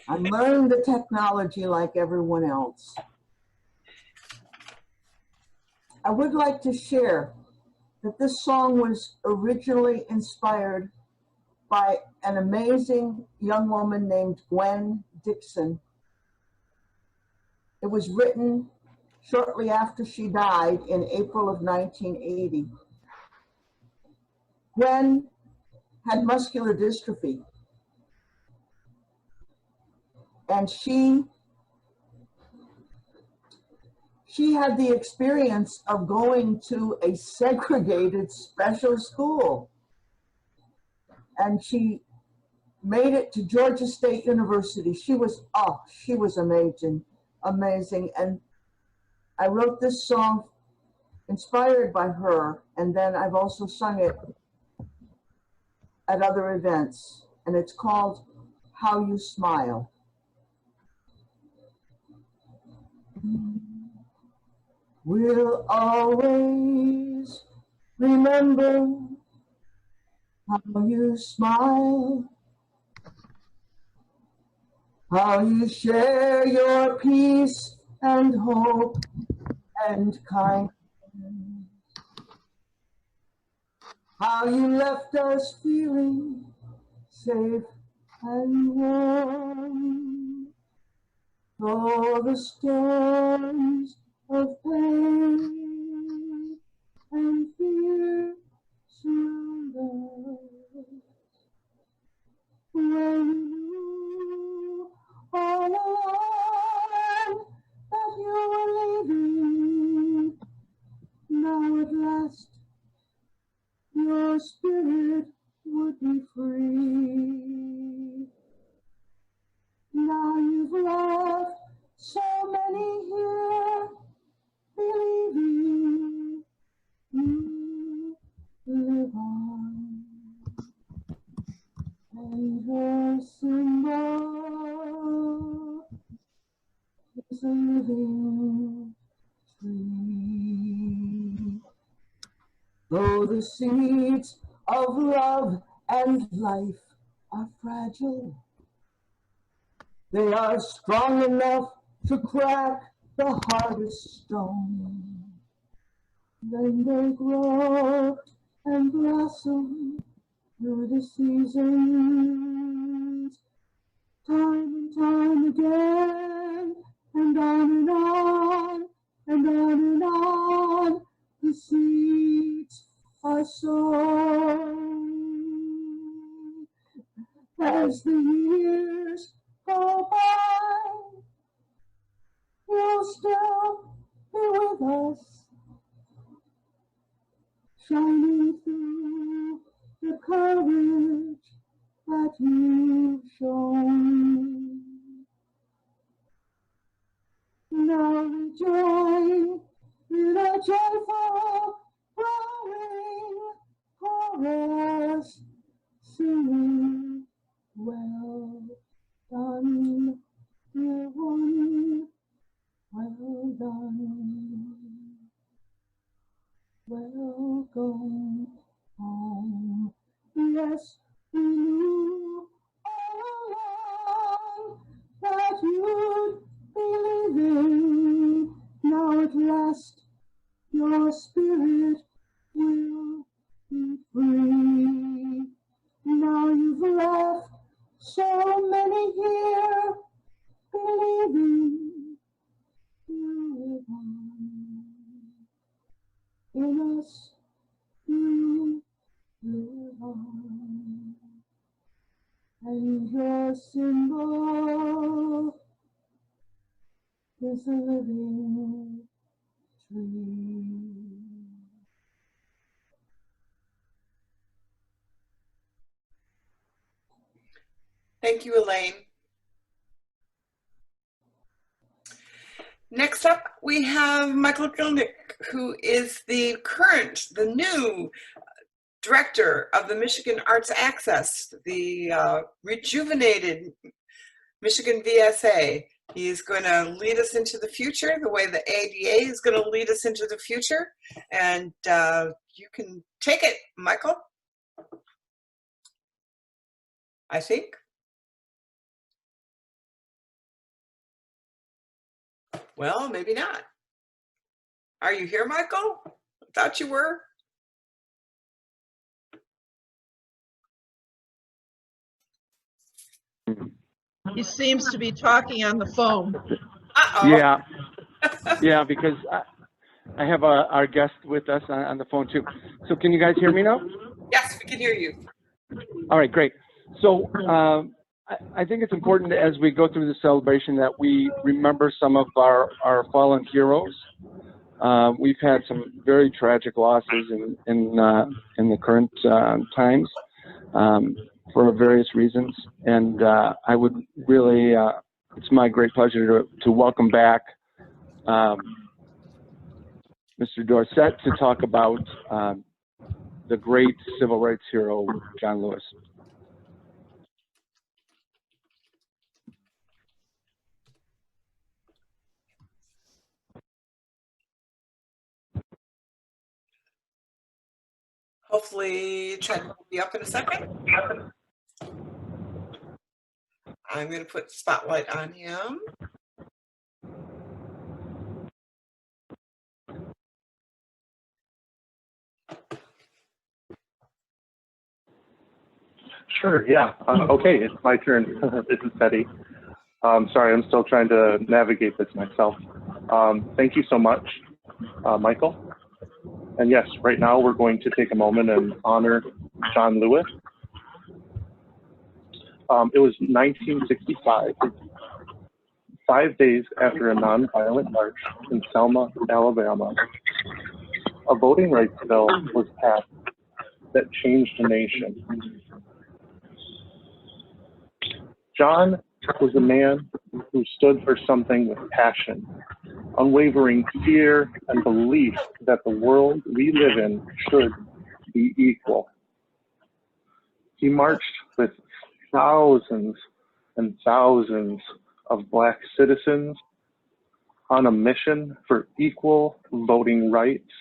I'm learning the technology like everyone else. I would like to share that this song was originally inspired by an amazing young woman named Gwen Dixon. It was written shortly after she died in April of 1980. Gwen had muscular dystrophy, and she had the experience of going to a segregated special school. And she made it to Georgia State University. She was amazing. And I wrote this song inspired by her, and then I've also sung it at other events. And it's called How You Smile. We'll always remember how you smile, how you share your peace and hope and kindness, how you left us feeling safe and warm. Though the storms of pain and fear surround us, when you all alone that you were leaving, now at last your spirit would be free. Now you've left so many here believing you live on, and your symbol is a living tree. Though the seeds of love and life are fragile, they are strong enough to crack the hardest stone. Then they grow and blossom through the seasons, time and time again, and on and on, and on and on, the seeds are sown. As the years go by, you'll still be with us, shining through the courage that you've shown. Now we join in a joyful, growing chorus, singing, well done, dear one, well done. Welcome home. Yes, we knew all along that you'd be leaving. Now at last your spirit will be free. Now you've left so many here believing you live on. In us you live on, and your symbol is a living tree. Thank you, Elaine. Next up, we have Michael Gilnick, who is the new director of the Michigan Arts Access, the rejuvenated Michigan VSA. He is going to lead us into the future, the way the ADA is going to lead us into the future. And you can take it, Michael, I think. Well, maybe not. Are you here, Michael? I thought you were. He seems to be talking on the phone. Uh-oh. Yeah, yeah, because I have our guest with us on the phone too. So can you guys hear me now? Yes, we can hear you. All right, great. So I think it's important as we go through the celebration that we remember some of our fallen heroes. We've had some very tragic losses in the current times for various reasons, and I would really, it's my great pleasure to welcome back Mr. Dorsett to talk about the great civil rights hero, John Lewis. Hopefully, Trent will be up in a second. I'm going to put spotlight on him. Sure, yeah. Okay, it's my turn. This is Betty. Sorry, I'm still trying to navigate this myself. Thank you so much, Michael. And yes, right now we're going to take a moment and honor John Lewis. It was 1965, 5 days after a nonviolent march in Selma, Alabama. A voting rights bill was passed that changed the nation. John was a man who stood for something with passion, unwavering fear and belief that the world we live in should be equal. He marched with thousands and thousands of Black citizens on a mission for equal voting rights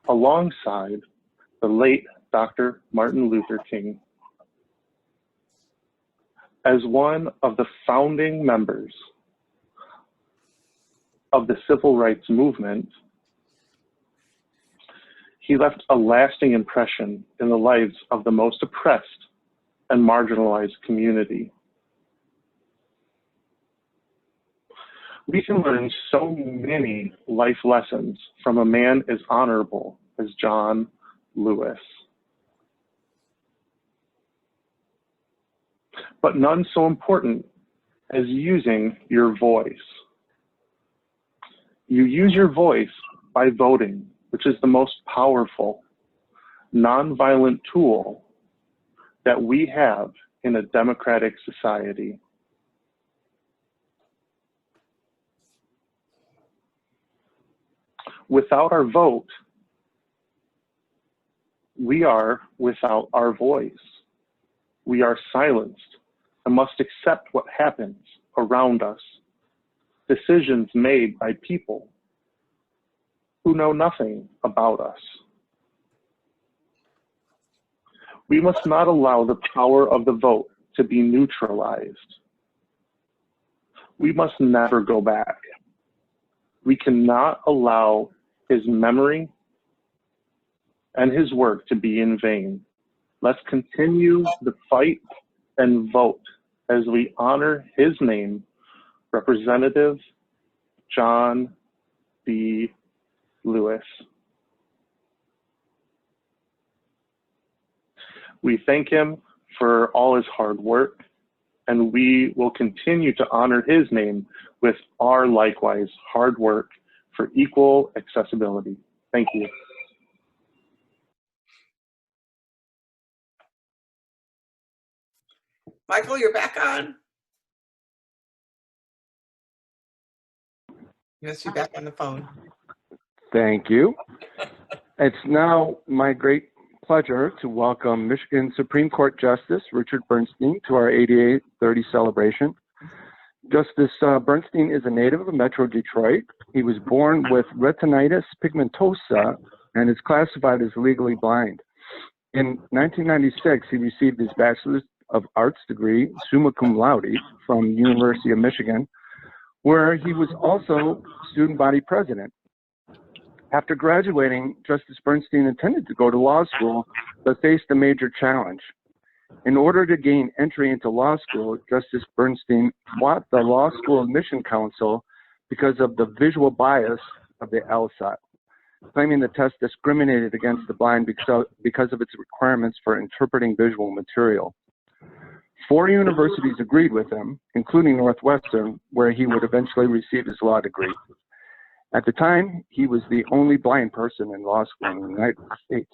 alongside the late Dr. Martin Luther King. As one of the founding members of the civil rights movement, he left a lasting impression in the lives of the most oppressed and marginalized community. We can learn so many life lessons from a man as honorable as John Lewis. But none so important as using your voice. You use your voice by voting, which is the most powerful, nonviolent tool that we have in a democratic society. Without our vote, we are without our voice. We are silenced and must accept what happens around us. Decisions made by people who know nothing about us. We must not allow the power of the vote to be neutralized. We must never go back. We cannot allow his memory and his work to be in vain. Let's continue the fight and vote as we honor his name, Representative John B. Lewis. We thank him for all his hard work, and we will continue to honor his name with our likewise hard work for equal accessibility. Thank you. Michael, you're back on. You must be back on the phone. Thank you. It's now my great pleasure to welcome Michigan Supreme Court Justice Richard Bernstein to our ADA 30 celebration. Justice Bernstein is a native of Metro Detroit. He was born with retinitis pigmentosa and is classified as legally blind. In 1996, he received his Bachelor's of Arts degree, summa cum laude, from University of Michigan, where he was also student body president. After graduating, Justice Bernstein intended to go to law school, but faced a major challenge. In order to gain entry into law school, Justice Bernstein fought the Law School Admission Council because of the visual bias of the LSAT, claiming the test discriminated against the blind because of its requirements for interpreting visual material. 4 universities agreed with him, including Northwestern, where he would eventually receive his law degree. At the time, he was the only blind person in law school in the United States.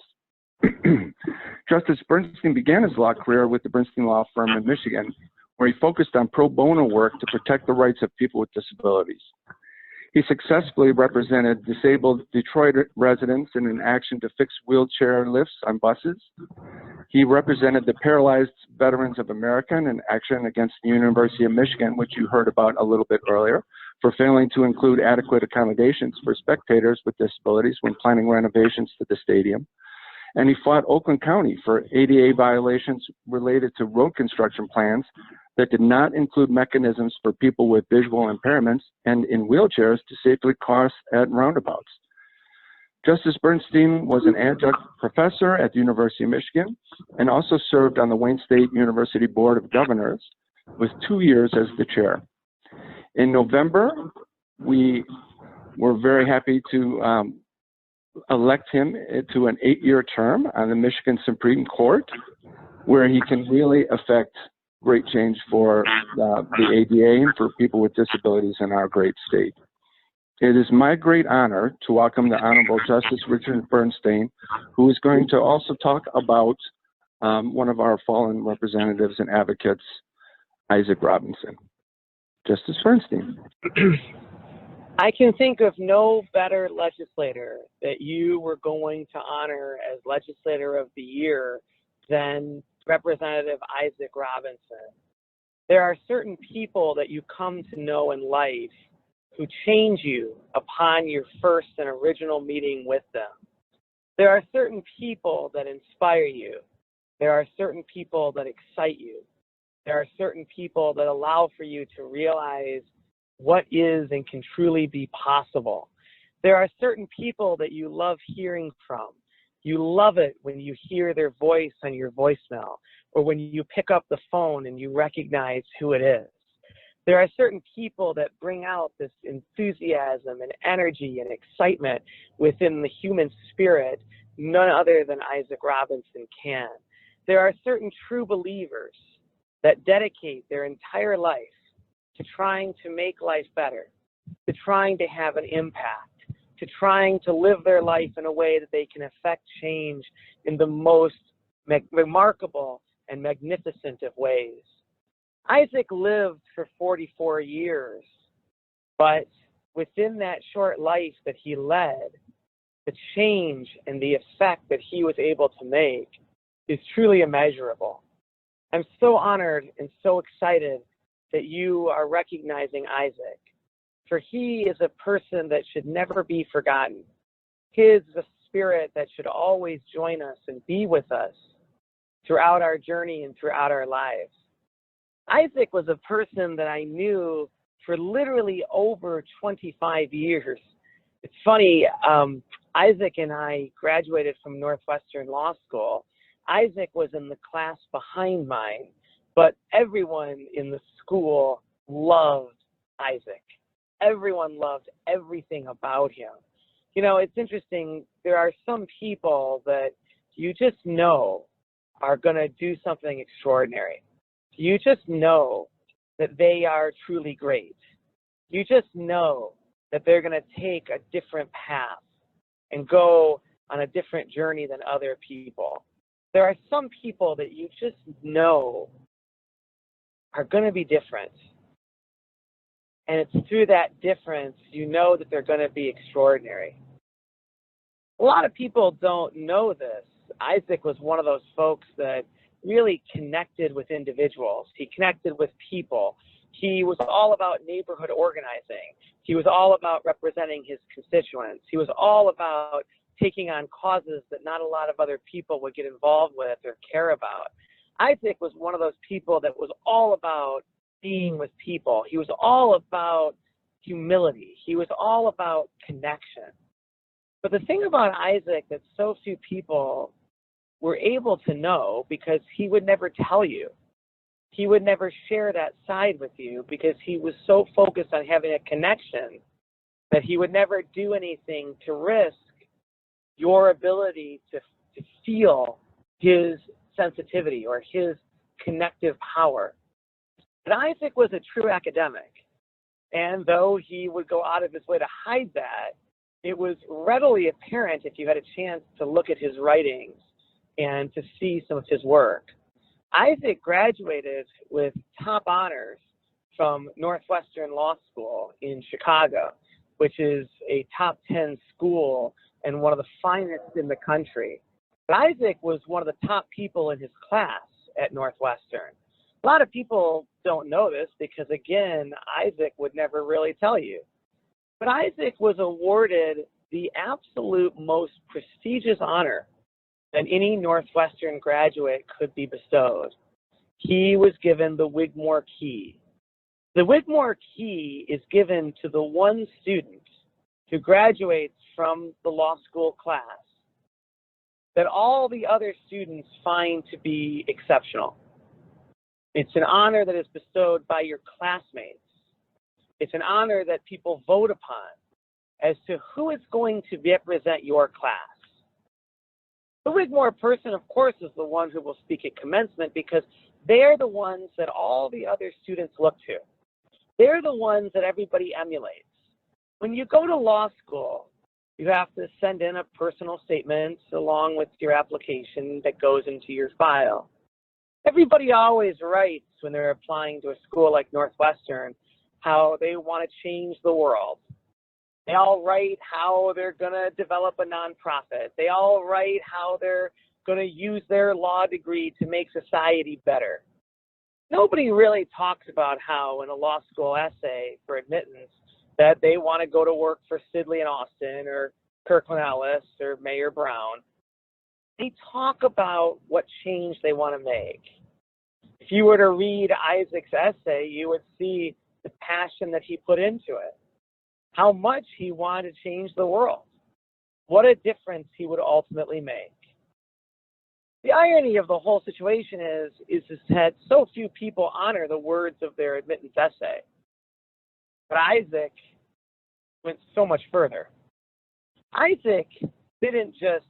Justice Bernstein began his law career with the Bernstein Law Firm in Michigan, where he focused on pro bono work to protect the rights of people with disabilities. He successfully represented disabled Detroit residents in an action to fix wheelchair lifts on buses. He represented the Paralyzed Veterans of America in an action against the University of Michigan, which you heard about a little bit earlier, for failing to include adequate accommodations for spectators with disabilities when planning renovations to the stadium. And he fought Oakland County for ADA violations related to road construction plans that did not include mechanisms for people with visual impairments and in wheelchairs to safely cross at roundabouts. Justice Bernstein was an adjunct professor at the University of Michigan and also served on the Wayne State University Board of Governors with 2 years as the chair. In November, we were very happy to elect him to an 8-year term on the Michigan Supreme Court, where he can really affect great change for the ADA and for people with disabilities in our great state. It is my great honor to welcome the Honorable Justice Richard Bernstein, who is going to also talk about one of our fallen representatives and advocates, Isaac Robinson. Justice Bernstein. I can think of no better legislator that you were going to honor as Legislator of the Year than Representative Isaac Robinson. There are certain people that you come to know in life who change you upon your first and original meeting with them. There are certain people that inspire you. There are certain people that excite you. There are certain people that allow for you to realize what is and can truly be possible. There are certain people that you love hearing from. You love it when you hear their voice on your voicemail, or when you pick up the phone and you recognize who it is. There are certain people that bring out this enthusiasm and energy and excitement within the human spirit, none other than Isaac Robinson can. There are certain true believers that dedicate their entire life to trying to make life better, to trying to have an impact, to trying to live their life in a way that they can affect change in the most remarkable and magnificent of ways. Isaac lived for 44 years, but within that short life that he led, the change and the effect that he was able to make is truly immeasurable. I'm so honored and so excited that you are recognizing Isaac, for he is a person that should never be forgotten. His is a spirit that should always join us and be with us throughout our journey and throughout our lives. Isaac was a person that I knew for literally over 25 years. It's funny, Isaac and I graduated from Northwestern Law School. Isaac was in the class behind mine, but everyone in the school loved Isaac. Everyone loved everything about him. You know, it's interesting, there are some people that you just know are going to do something extraordinary. You just know that they are truly great. You just know that they're going to take a different path and go on a different journey than other people. There are some people that you just know are going to be different. And it's through that difference, you know that they're going to be extraordinary. A lot of people don't know this. Isaac was one of those folks that really connected with individuals. He connected with people. He was all about neighborhood organizing. He was all about representing his constituents. He was all about taking on causes that not a lot of other people would get involved with or care about. Isaac was one of those people that was all about being with people. He was all about humility. He was all about connection. But the thing about Isaac that so few people were able to know, because he would never tell you. He would never share that side with you because he was so focused on having a connection that he would never do anything to risk your ability to feel his sensitivity or his connective power. But Isaac was a true academic. And though he would go out of his way to hide that, it was readily apparent if you had a chance to look at his writings and to see some of his work. Isaac graduated with top honors from Northwestern Law School in Chicago, which is a top 10 school and one of the finest in the country. But Isaac was one of the top people in his class at Northwestern. A lot of people don't know this because, again, Isaac would never really tell you. But Isaac was awarded the absolute most prestigious honor that any Northwestern graduate could be bestowed. He was given the Wigmore Key. The Wigmore Key is given to the one student who graduates from the law school class that all the other students find to be exceptional. It's an honor that is bestowed by your classmates. It's an honor that people vote upon as to who is going to represent your class. The Wigmore person, of course, is the one who will speak at commencement because they're the ones that all the other students look to. They're the ones that everybody emulates. When you go to law school, you have to send in a personal statement along with your application that goes into your file. Everybody always writes when they're applying to a school like Northwestern how they want to change the world. They all write how they're going to develop a nonprofit. They all write how they're going to use their law degree to make society better. Nobody really talks about how in a law school essay for admittance that they want to go to work for Sidley and Austin or Kirkland Ellis or Mayor Brown. They talk about what change they want to make. If you were to read Isaac's essay, you would see the passion that he put into it, how much he wanted to change the world, what a difference he would ultimately make. The irony of the whole situation is that so few people honor the words of their admittance essay. But Isaac went so much further. Isaac didn't just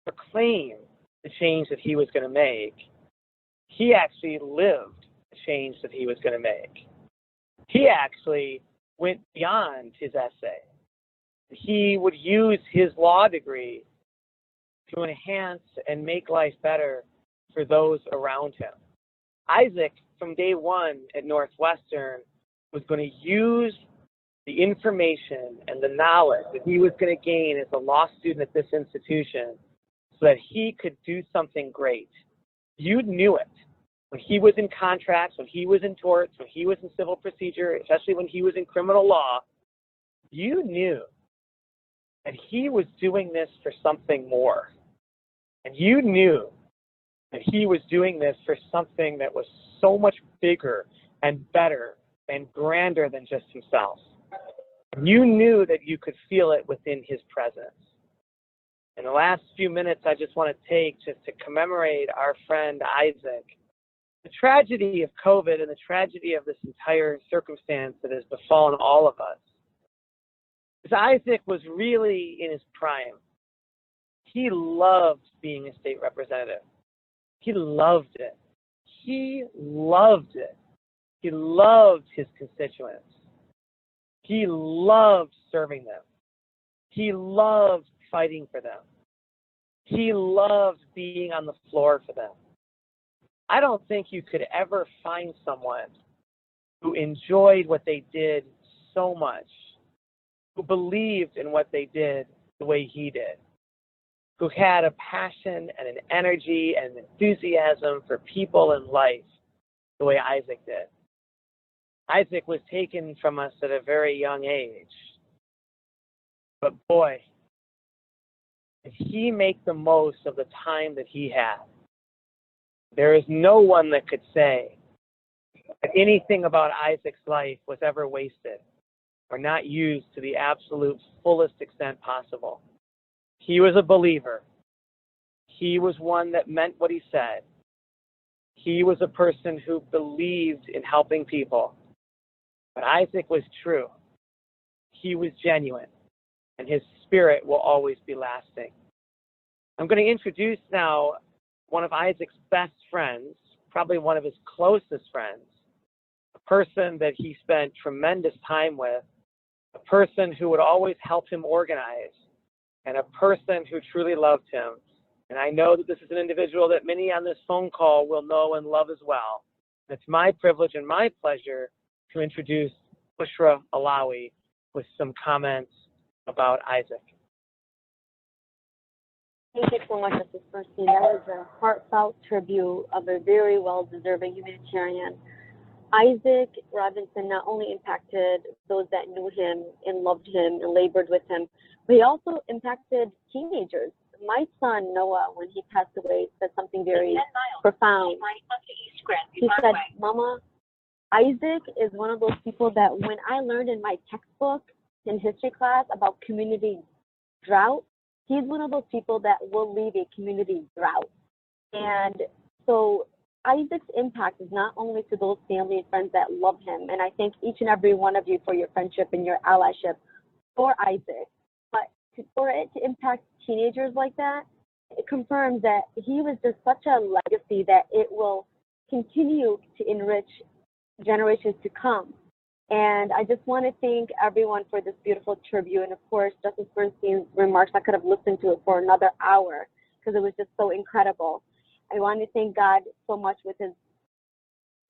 proclaim the change that he was going to make. He actually lived the change that he was going to make. He actually went beyond his essay. He would use his law degree to enhance and make life better for those around him. Isaac, from day one at Northwestern, was going to use the information and the knowledge that he was going to gain as a law student at this institution so that he could do something great. You knew it. When he was in contracts, when he was in torts, when he was in civil procedure, especially when he was in criminal law, you knew that he was doing this for something more. And you knew that he was doing this for something that was so much bigger and better and grander than just himself. You knew that you could feel it within his presence. In the last few minutes, I just want to take just to commemorate our friend Isaac. The tragedy of COVID and the tragedy of this entire circumstance that has befallen all of us is Isaac was really in his prime. He loved being a state representative. He loved it. He loved it. He loved his constituents. He loved serving them. He loved fighting for them. He loved being on the floor for them. I don't think you could ever find someone who enjoyed what they did so much, who believed in what they did the way he did, who had a passion and an energy and an enthusiasm for people and life the way Isaac did. Isaac was taken from us at a very young age. But boy, did he make the most of the time that he had. There is no one that could say that anything about Isaac's life was ever wasted or not used to the absolute fullest extent possible. He was a believer. He was one that meant what he said. He was a person who believed in helping people. But Isaac was true. He was genuine, and his spirit will always be lasting. I'm going to introduce now one of Isaac's best friends, probably one of his closest friends, a person that he spent tremendous time with, a person who would always help him organize, and a person who truly loved him. And I know that this is an individual that many on this phone call will know and love as well. It's my privilege and my pleasure to introduce Bushra Alawi with some comments about Isaac. Thank you so much, Justice Bernstein. That was a heartfelt tribute of a very well-deserving humanitarian. Isaac Robinson not only impacted those that knew him and loved him and labored with him, but he also impacted teenagers. My son, Noah, when he passed away, said something very profound. He said, "Mama, Isaac is one of those people that when I learned in my textbook in history class about community drought, he's one of those people that will leave a community drought." And so Isaac's impact is not only to those family and friends that love him, and I thank each and every one of you for your friendship and your allyship for Isaac, but for it to impact teenagers like that, it confirms that he was just such a legacy that it will continue to enrich generations to come. And I just want to thank everyone for this beautiful tribute. And of course, Justice Bernstein's remarks, I could have listened to it for another hour because it was just so incredible. I want to thank God so much with his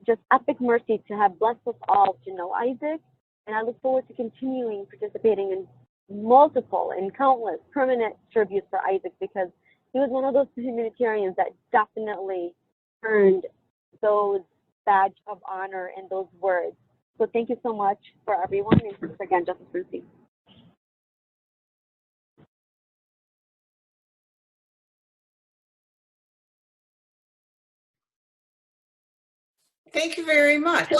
just epic mercy to have blessed us all to know Isaac. And I look forward to continuing participating in multiple and countless permanent tributes for Isaac because he was one of those humanitarians that definitely earned those badge of honor and those words. So thank you so much for everyone, and thanks again, Justice Bernstein. Thank you very much.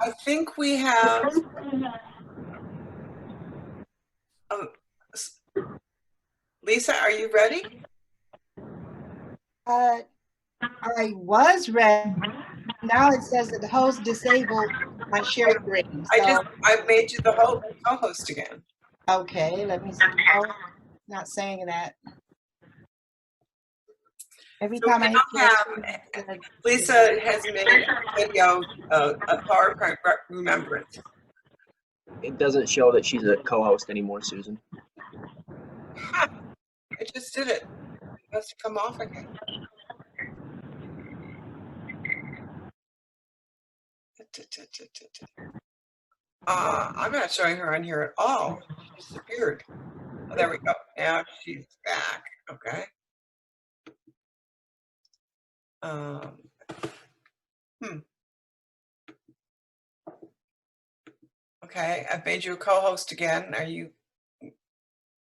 I think we have Lisa, are you ready? I was ready. Now it says that the host disabled I share agree. I made you the co-host again. Okay, let me see. Oh, not saying that. Every So time we I now have, Lisa has made a video, a PowerPoint remembrance. It doesn't show that she's a co-host anymore, Susan. Ha! I just did it. It has to come off again. I'm not showing her on here at all. She disappeared. Oh, there we go. Now she's back. Okay. Okay, I've made you a co-host again. Are you?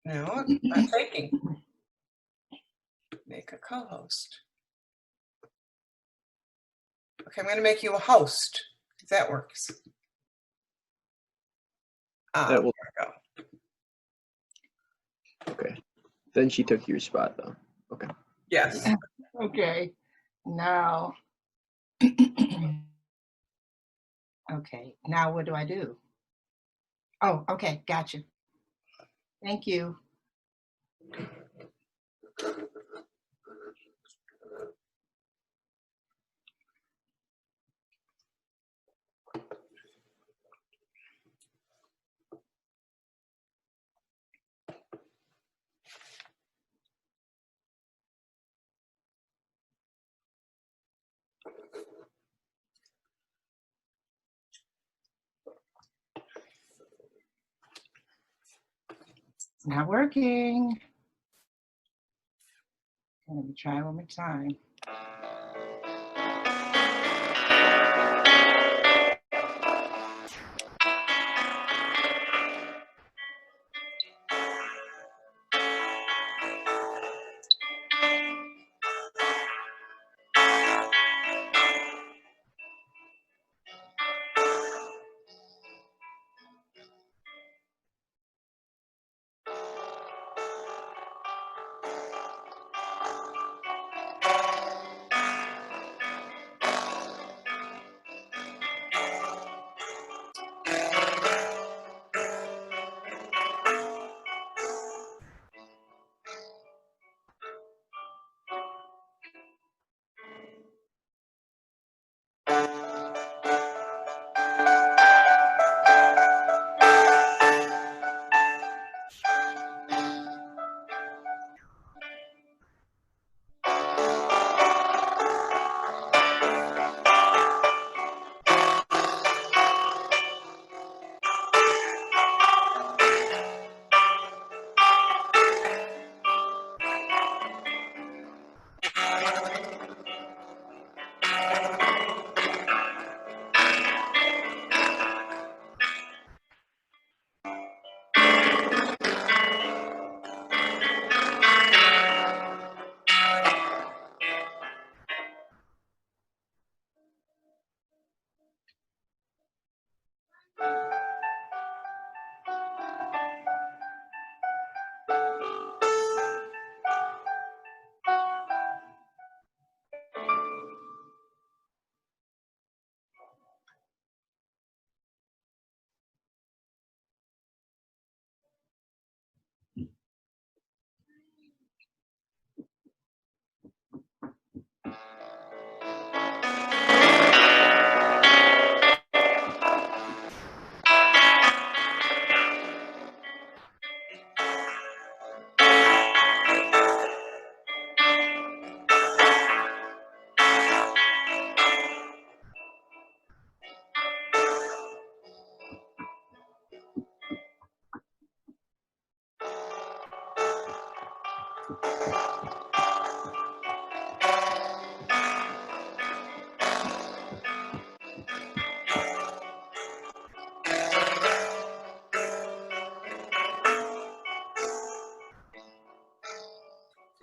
No, it's not taking. Make a co-host. Okay, I'm going to make you a host. If that works. That will. There we go. Okay. Then she took your spot, though. Okay. Yes. Okay. Now. Okay. Now what do I do? Oh, okay. Gotcha. Thank you. It's not working. Let me try one more time.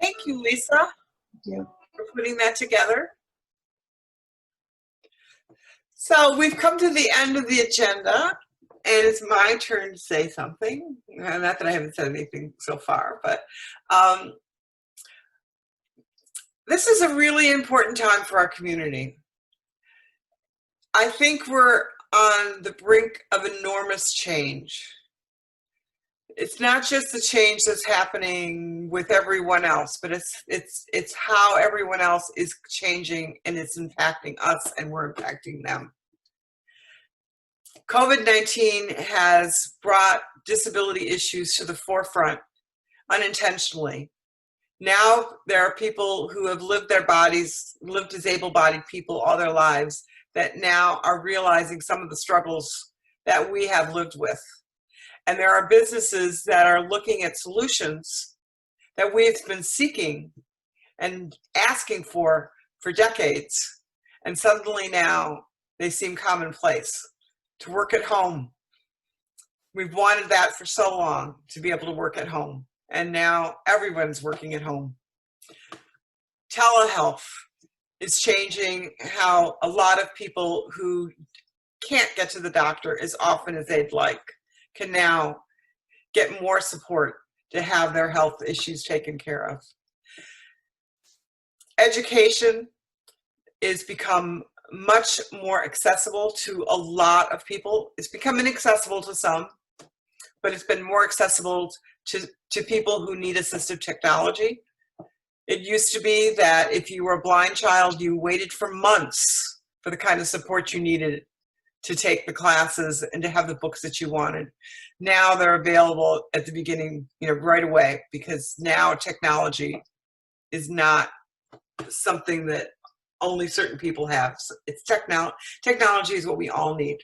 Thank you, Lisa, for putting that together. So we've come to the end of the agenda, and it's my turn to say something. Not that I haven't said anything so far, but this is a really important time for our community. I think we're on the brink of enormous change. It's not just the change that's happening with everyone else, but it's how everyone else is changing, and it's impacting us and we're impacting them. COVID-19 has brought disability issues to the forefront unintentionally. Now there are people who have lived as able-bodied people all their lives that now are realizing some of the struggles that we have lived with. And there are businesses that are looking at solutions that we've been seeking and asking for decades. And suddenly now they seem commonplace. To work at home. We've wanted that for so long, to be able to work at home. And now everyone's working at home. Telehealth is changing how a lot of people who can't get to the doctor as often as they'd like can now get more support to have their health issues taken care of. Education is become much more accessible to a lot of people. It's become inaccessible to some, but it's been more accessible to people who need assistive technology. It used to be that if you were a blind child, you waited for months for the kind of support you needed to take the classes and to have the books that you wanted. Now they're available at the beginning, right away, because now technology is not something that only certain people have. It's technology is what we all need.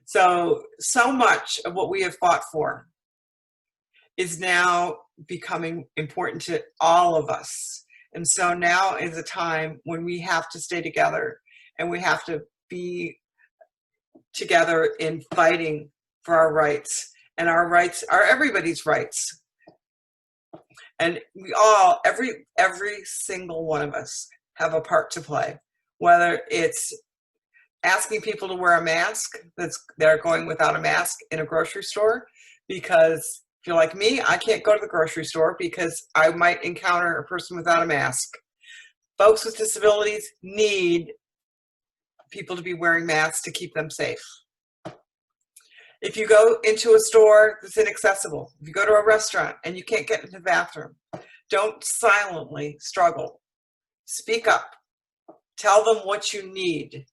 So much of what we have fought for is now becoming important to all of us. And so now is a time when we have to stay together, and we have to be together in fighting for our rights. And our rights are everybody's rights. And we all, every single one of us, have a part to play, whether it's asking people to wear a mask they're going without a mask in a grocery store, because if you're like me, I can't go to the grocery store because I might encounter a person without a mask. Folks with disabilities need people to be wearing masks to keep them safe. If you go into a store that's inaccessible, if you go to a restaurant and you can't get into the bathroom, don't silently struggle. Speak up. Tell them what you need,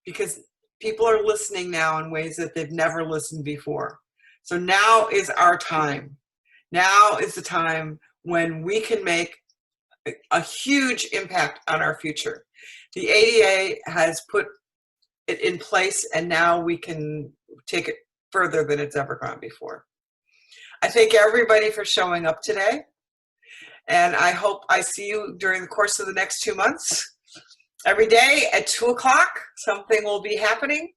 because people are listening now in ways that they've never listened before. So now is our time. Now is the time when we can make a huge impact on our future. The ADA has put it in place, and now we can take it further than it's ever gone before. I thank everybody for showing up today. And I hope I see you during the course of the next 2 months. Every day at 2 o'clock, something will be happening.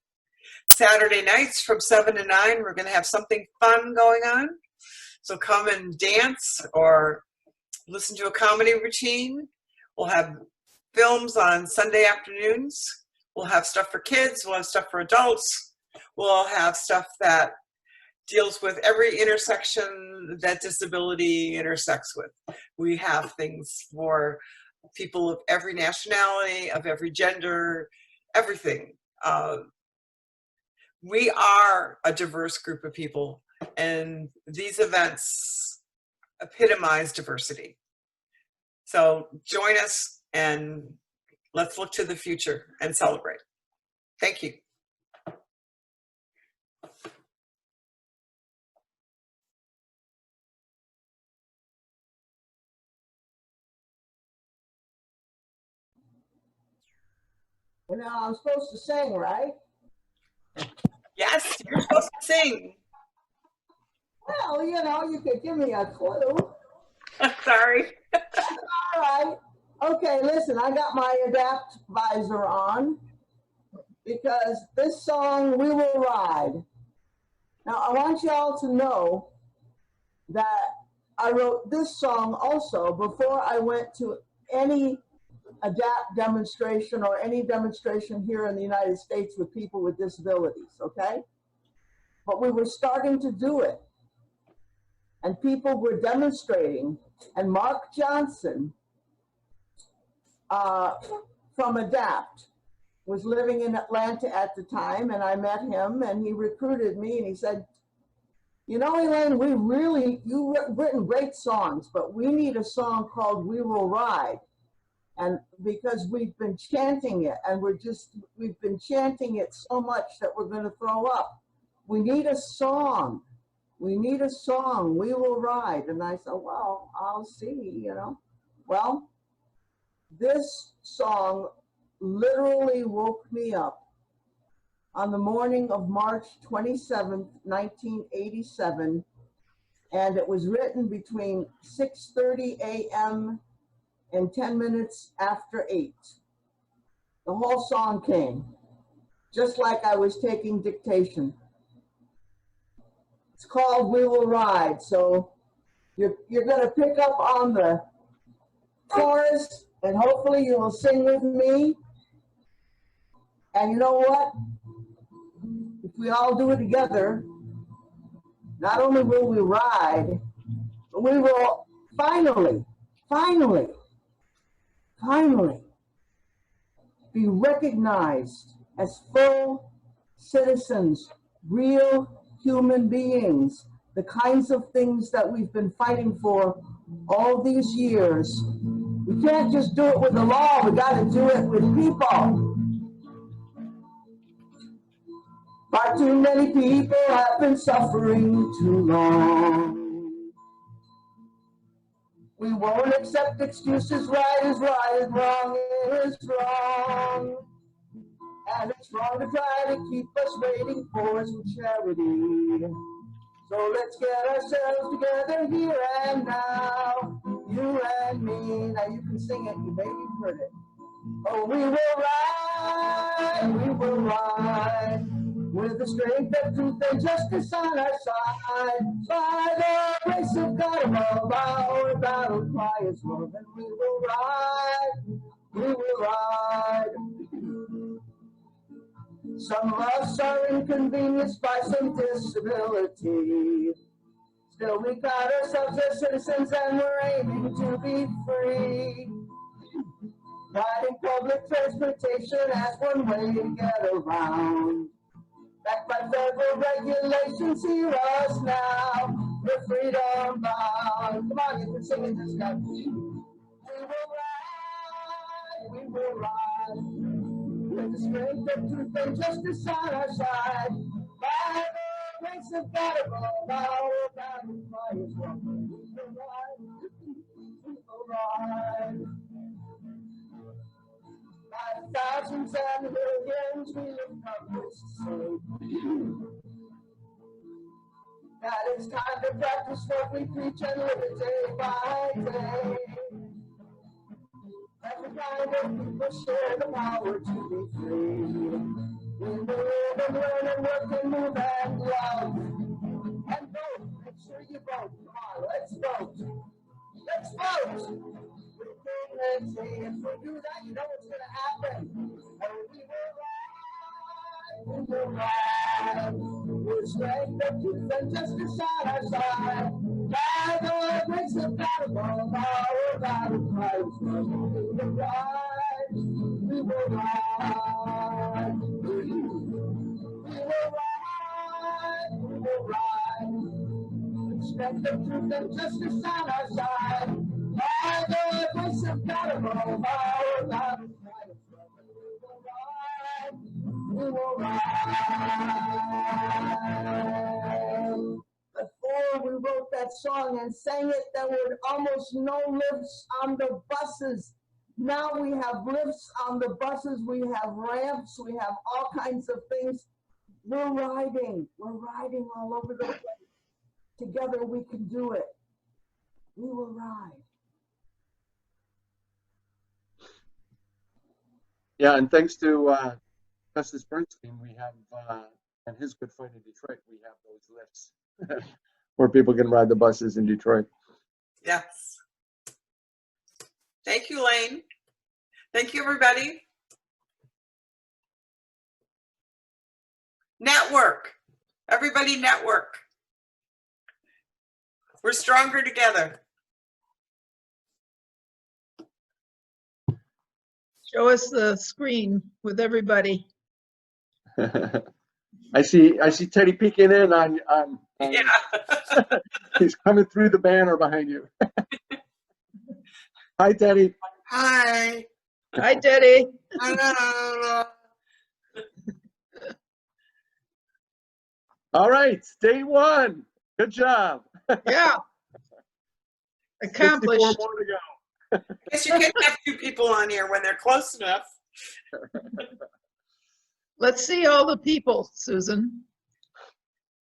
Saturday nights from 7 to 9, we're going to have something fun going on. So come and dance or listen to a comedy routine. We'll have films on Sunday afternoons. We'll have stuff for kids. We'll have stuff for adults. We'll have stuff that deals with every intersection that disability intersects with. We have things for people of every nationality, of every gender, everything. We are a diverse group of people, and these events epitomize diversity. So join us, and let's look to the future and celebrate. Thank you. Well, now I'm supposed to sing, right? Yes, you're supposed to sing. Well, you could give me a clue. Sorry. All right. Okay, listen, I got my adapt visor on because this song, We Will Ride. Now, I want y'all to know that I wrote this song also before I went to any adapt demonstration or any demonstration here in the United States with people with disabilities, okay? But we were starting to do it, and people were demonstrating, and Mark Johnson from ADAPT was living in Atlanta at the time, and I met him, and he recruited me, and he said, you know, Elaine, you've written great songs, but we need a song called We Will Ride. And because we've been chanting it, and we've been chanting it so much that we're going to throw up. We need a song. We need a song. We Will Ride. And I said, well, I'll see, you know. Well, this song literally woke me up on the morning of March 27th, 1987, and it was written between 6:30 a.m. and 10 minutes after 8. The whole song came, just like I was taking dictation. It's called We Will Ride, so you're going to pick up on the chorus, and hopefully you will sing with me. And you know what? If we all do it together, not only will we ride, but we will finally be recognized as full citizens, real human beings, the kinds of things that we've been fighting for all these years. We can't just do it with the law, we got to do it with people. Far too many people have been suffering too long. We won't accept excuses, right is right, is wrong is wrong. And it's wrong to try to keep us waiting for some charity. So let's get ourselves together here and now, you and me. Now you can sing it, you maybe heard it. Oh, we will ride, with the strength of truth and justice on our side. By the grace of God above, our battle cry is love, and we will ride. Some of us are inconvenienced by some disability. Still, we got ourselves as citizens, and we're aiming to be free. Riding public transportation as one way to get around. Backed by federal regulations, hear us now. We're freedom bound. Come on, you can sing it this time. We will ride. With the strength of truth and justice on our side. By the grace of God above, our battle cry is one. We will ride. We will ride. By thousands and millions, we lift our voices to say that it's time to practice what we preach and live it day by day. Every kind of people share the power to be free. We live and learn and work and move and love. And vote. Make sure you vote. Come on, let's vote. Let's vote. If we do that, you know what's going to happen. We will ride. With strength of truth and justice on our side. By the grace of God above, our battle cries. We will ride. We will ride. We will ride. We will ride. With strength of truth and justice on our side. By the grace of God above, our battle cries. We will ride. Before we wrote that song and sang it, there were almost no lifts on the buses. Now we have lifts on the buses, we have ramps, we have all kinds of things. We're riding all over the place. Together we can do it. We will ride. Yeah, and thanks to Justice Bernstein, we have, and his Good Fight in Detroit, we have those lifts where people can ride the buses in Detroit. Yes. Thank you, Lane. Thank you, everybody. Network. Everybody network. We're stronger together. Show us the screen with everybody. I see Teddy peeking in on Yeah. he's coming through the banner behind you. Hi, Teddy. Hi. Hi, Teddy. Hello. All right, day one. Good job. Yeah. 64 Accomplished. more to go. Guess you can have two people on here when they're close enough. Let's see all the people, Susan.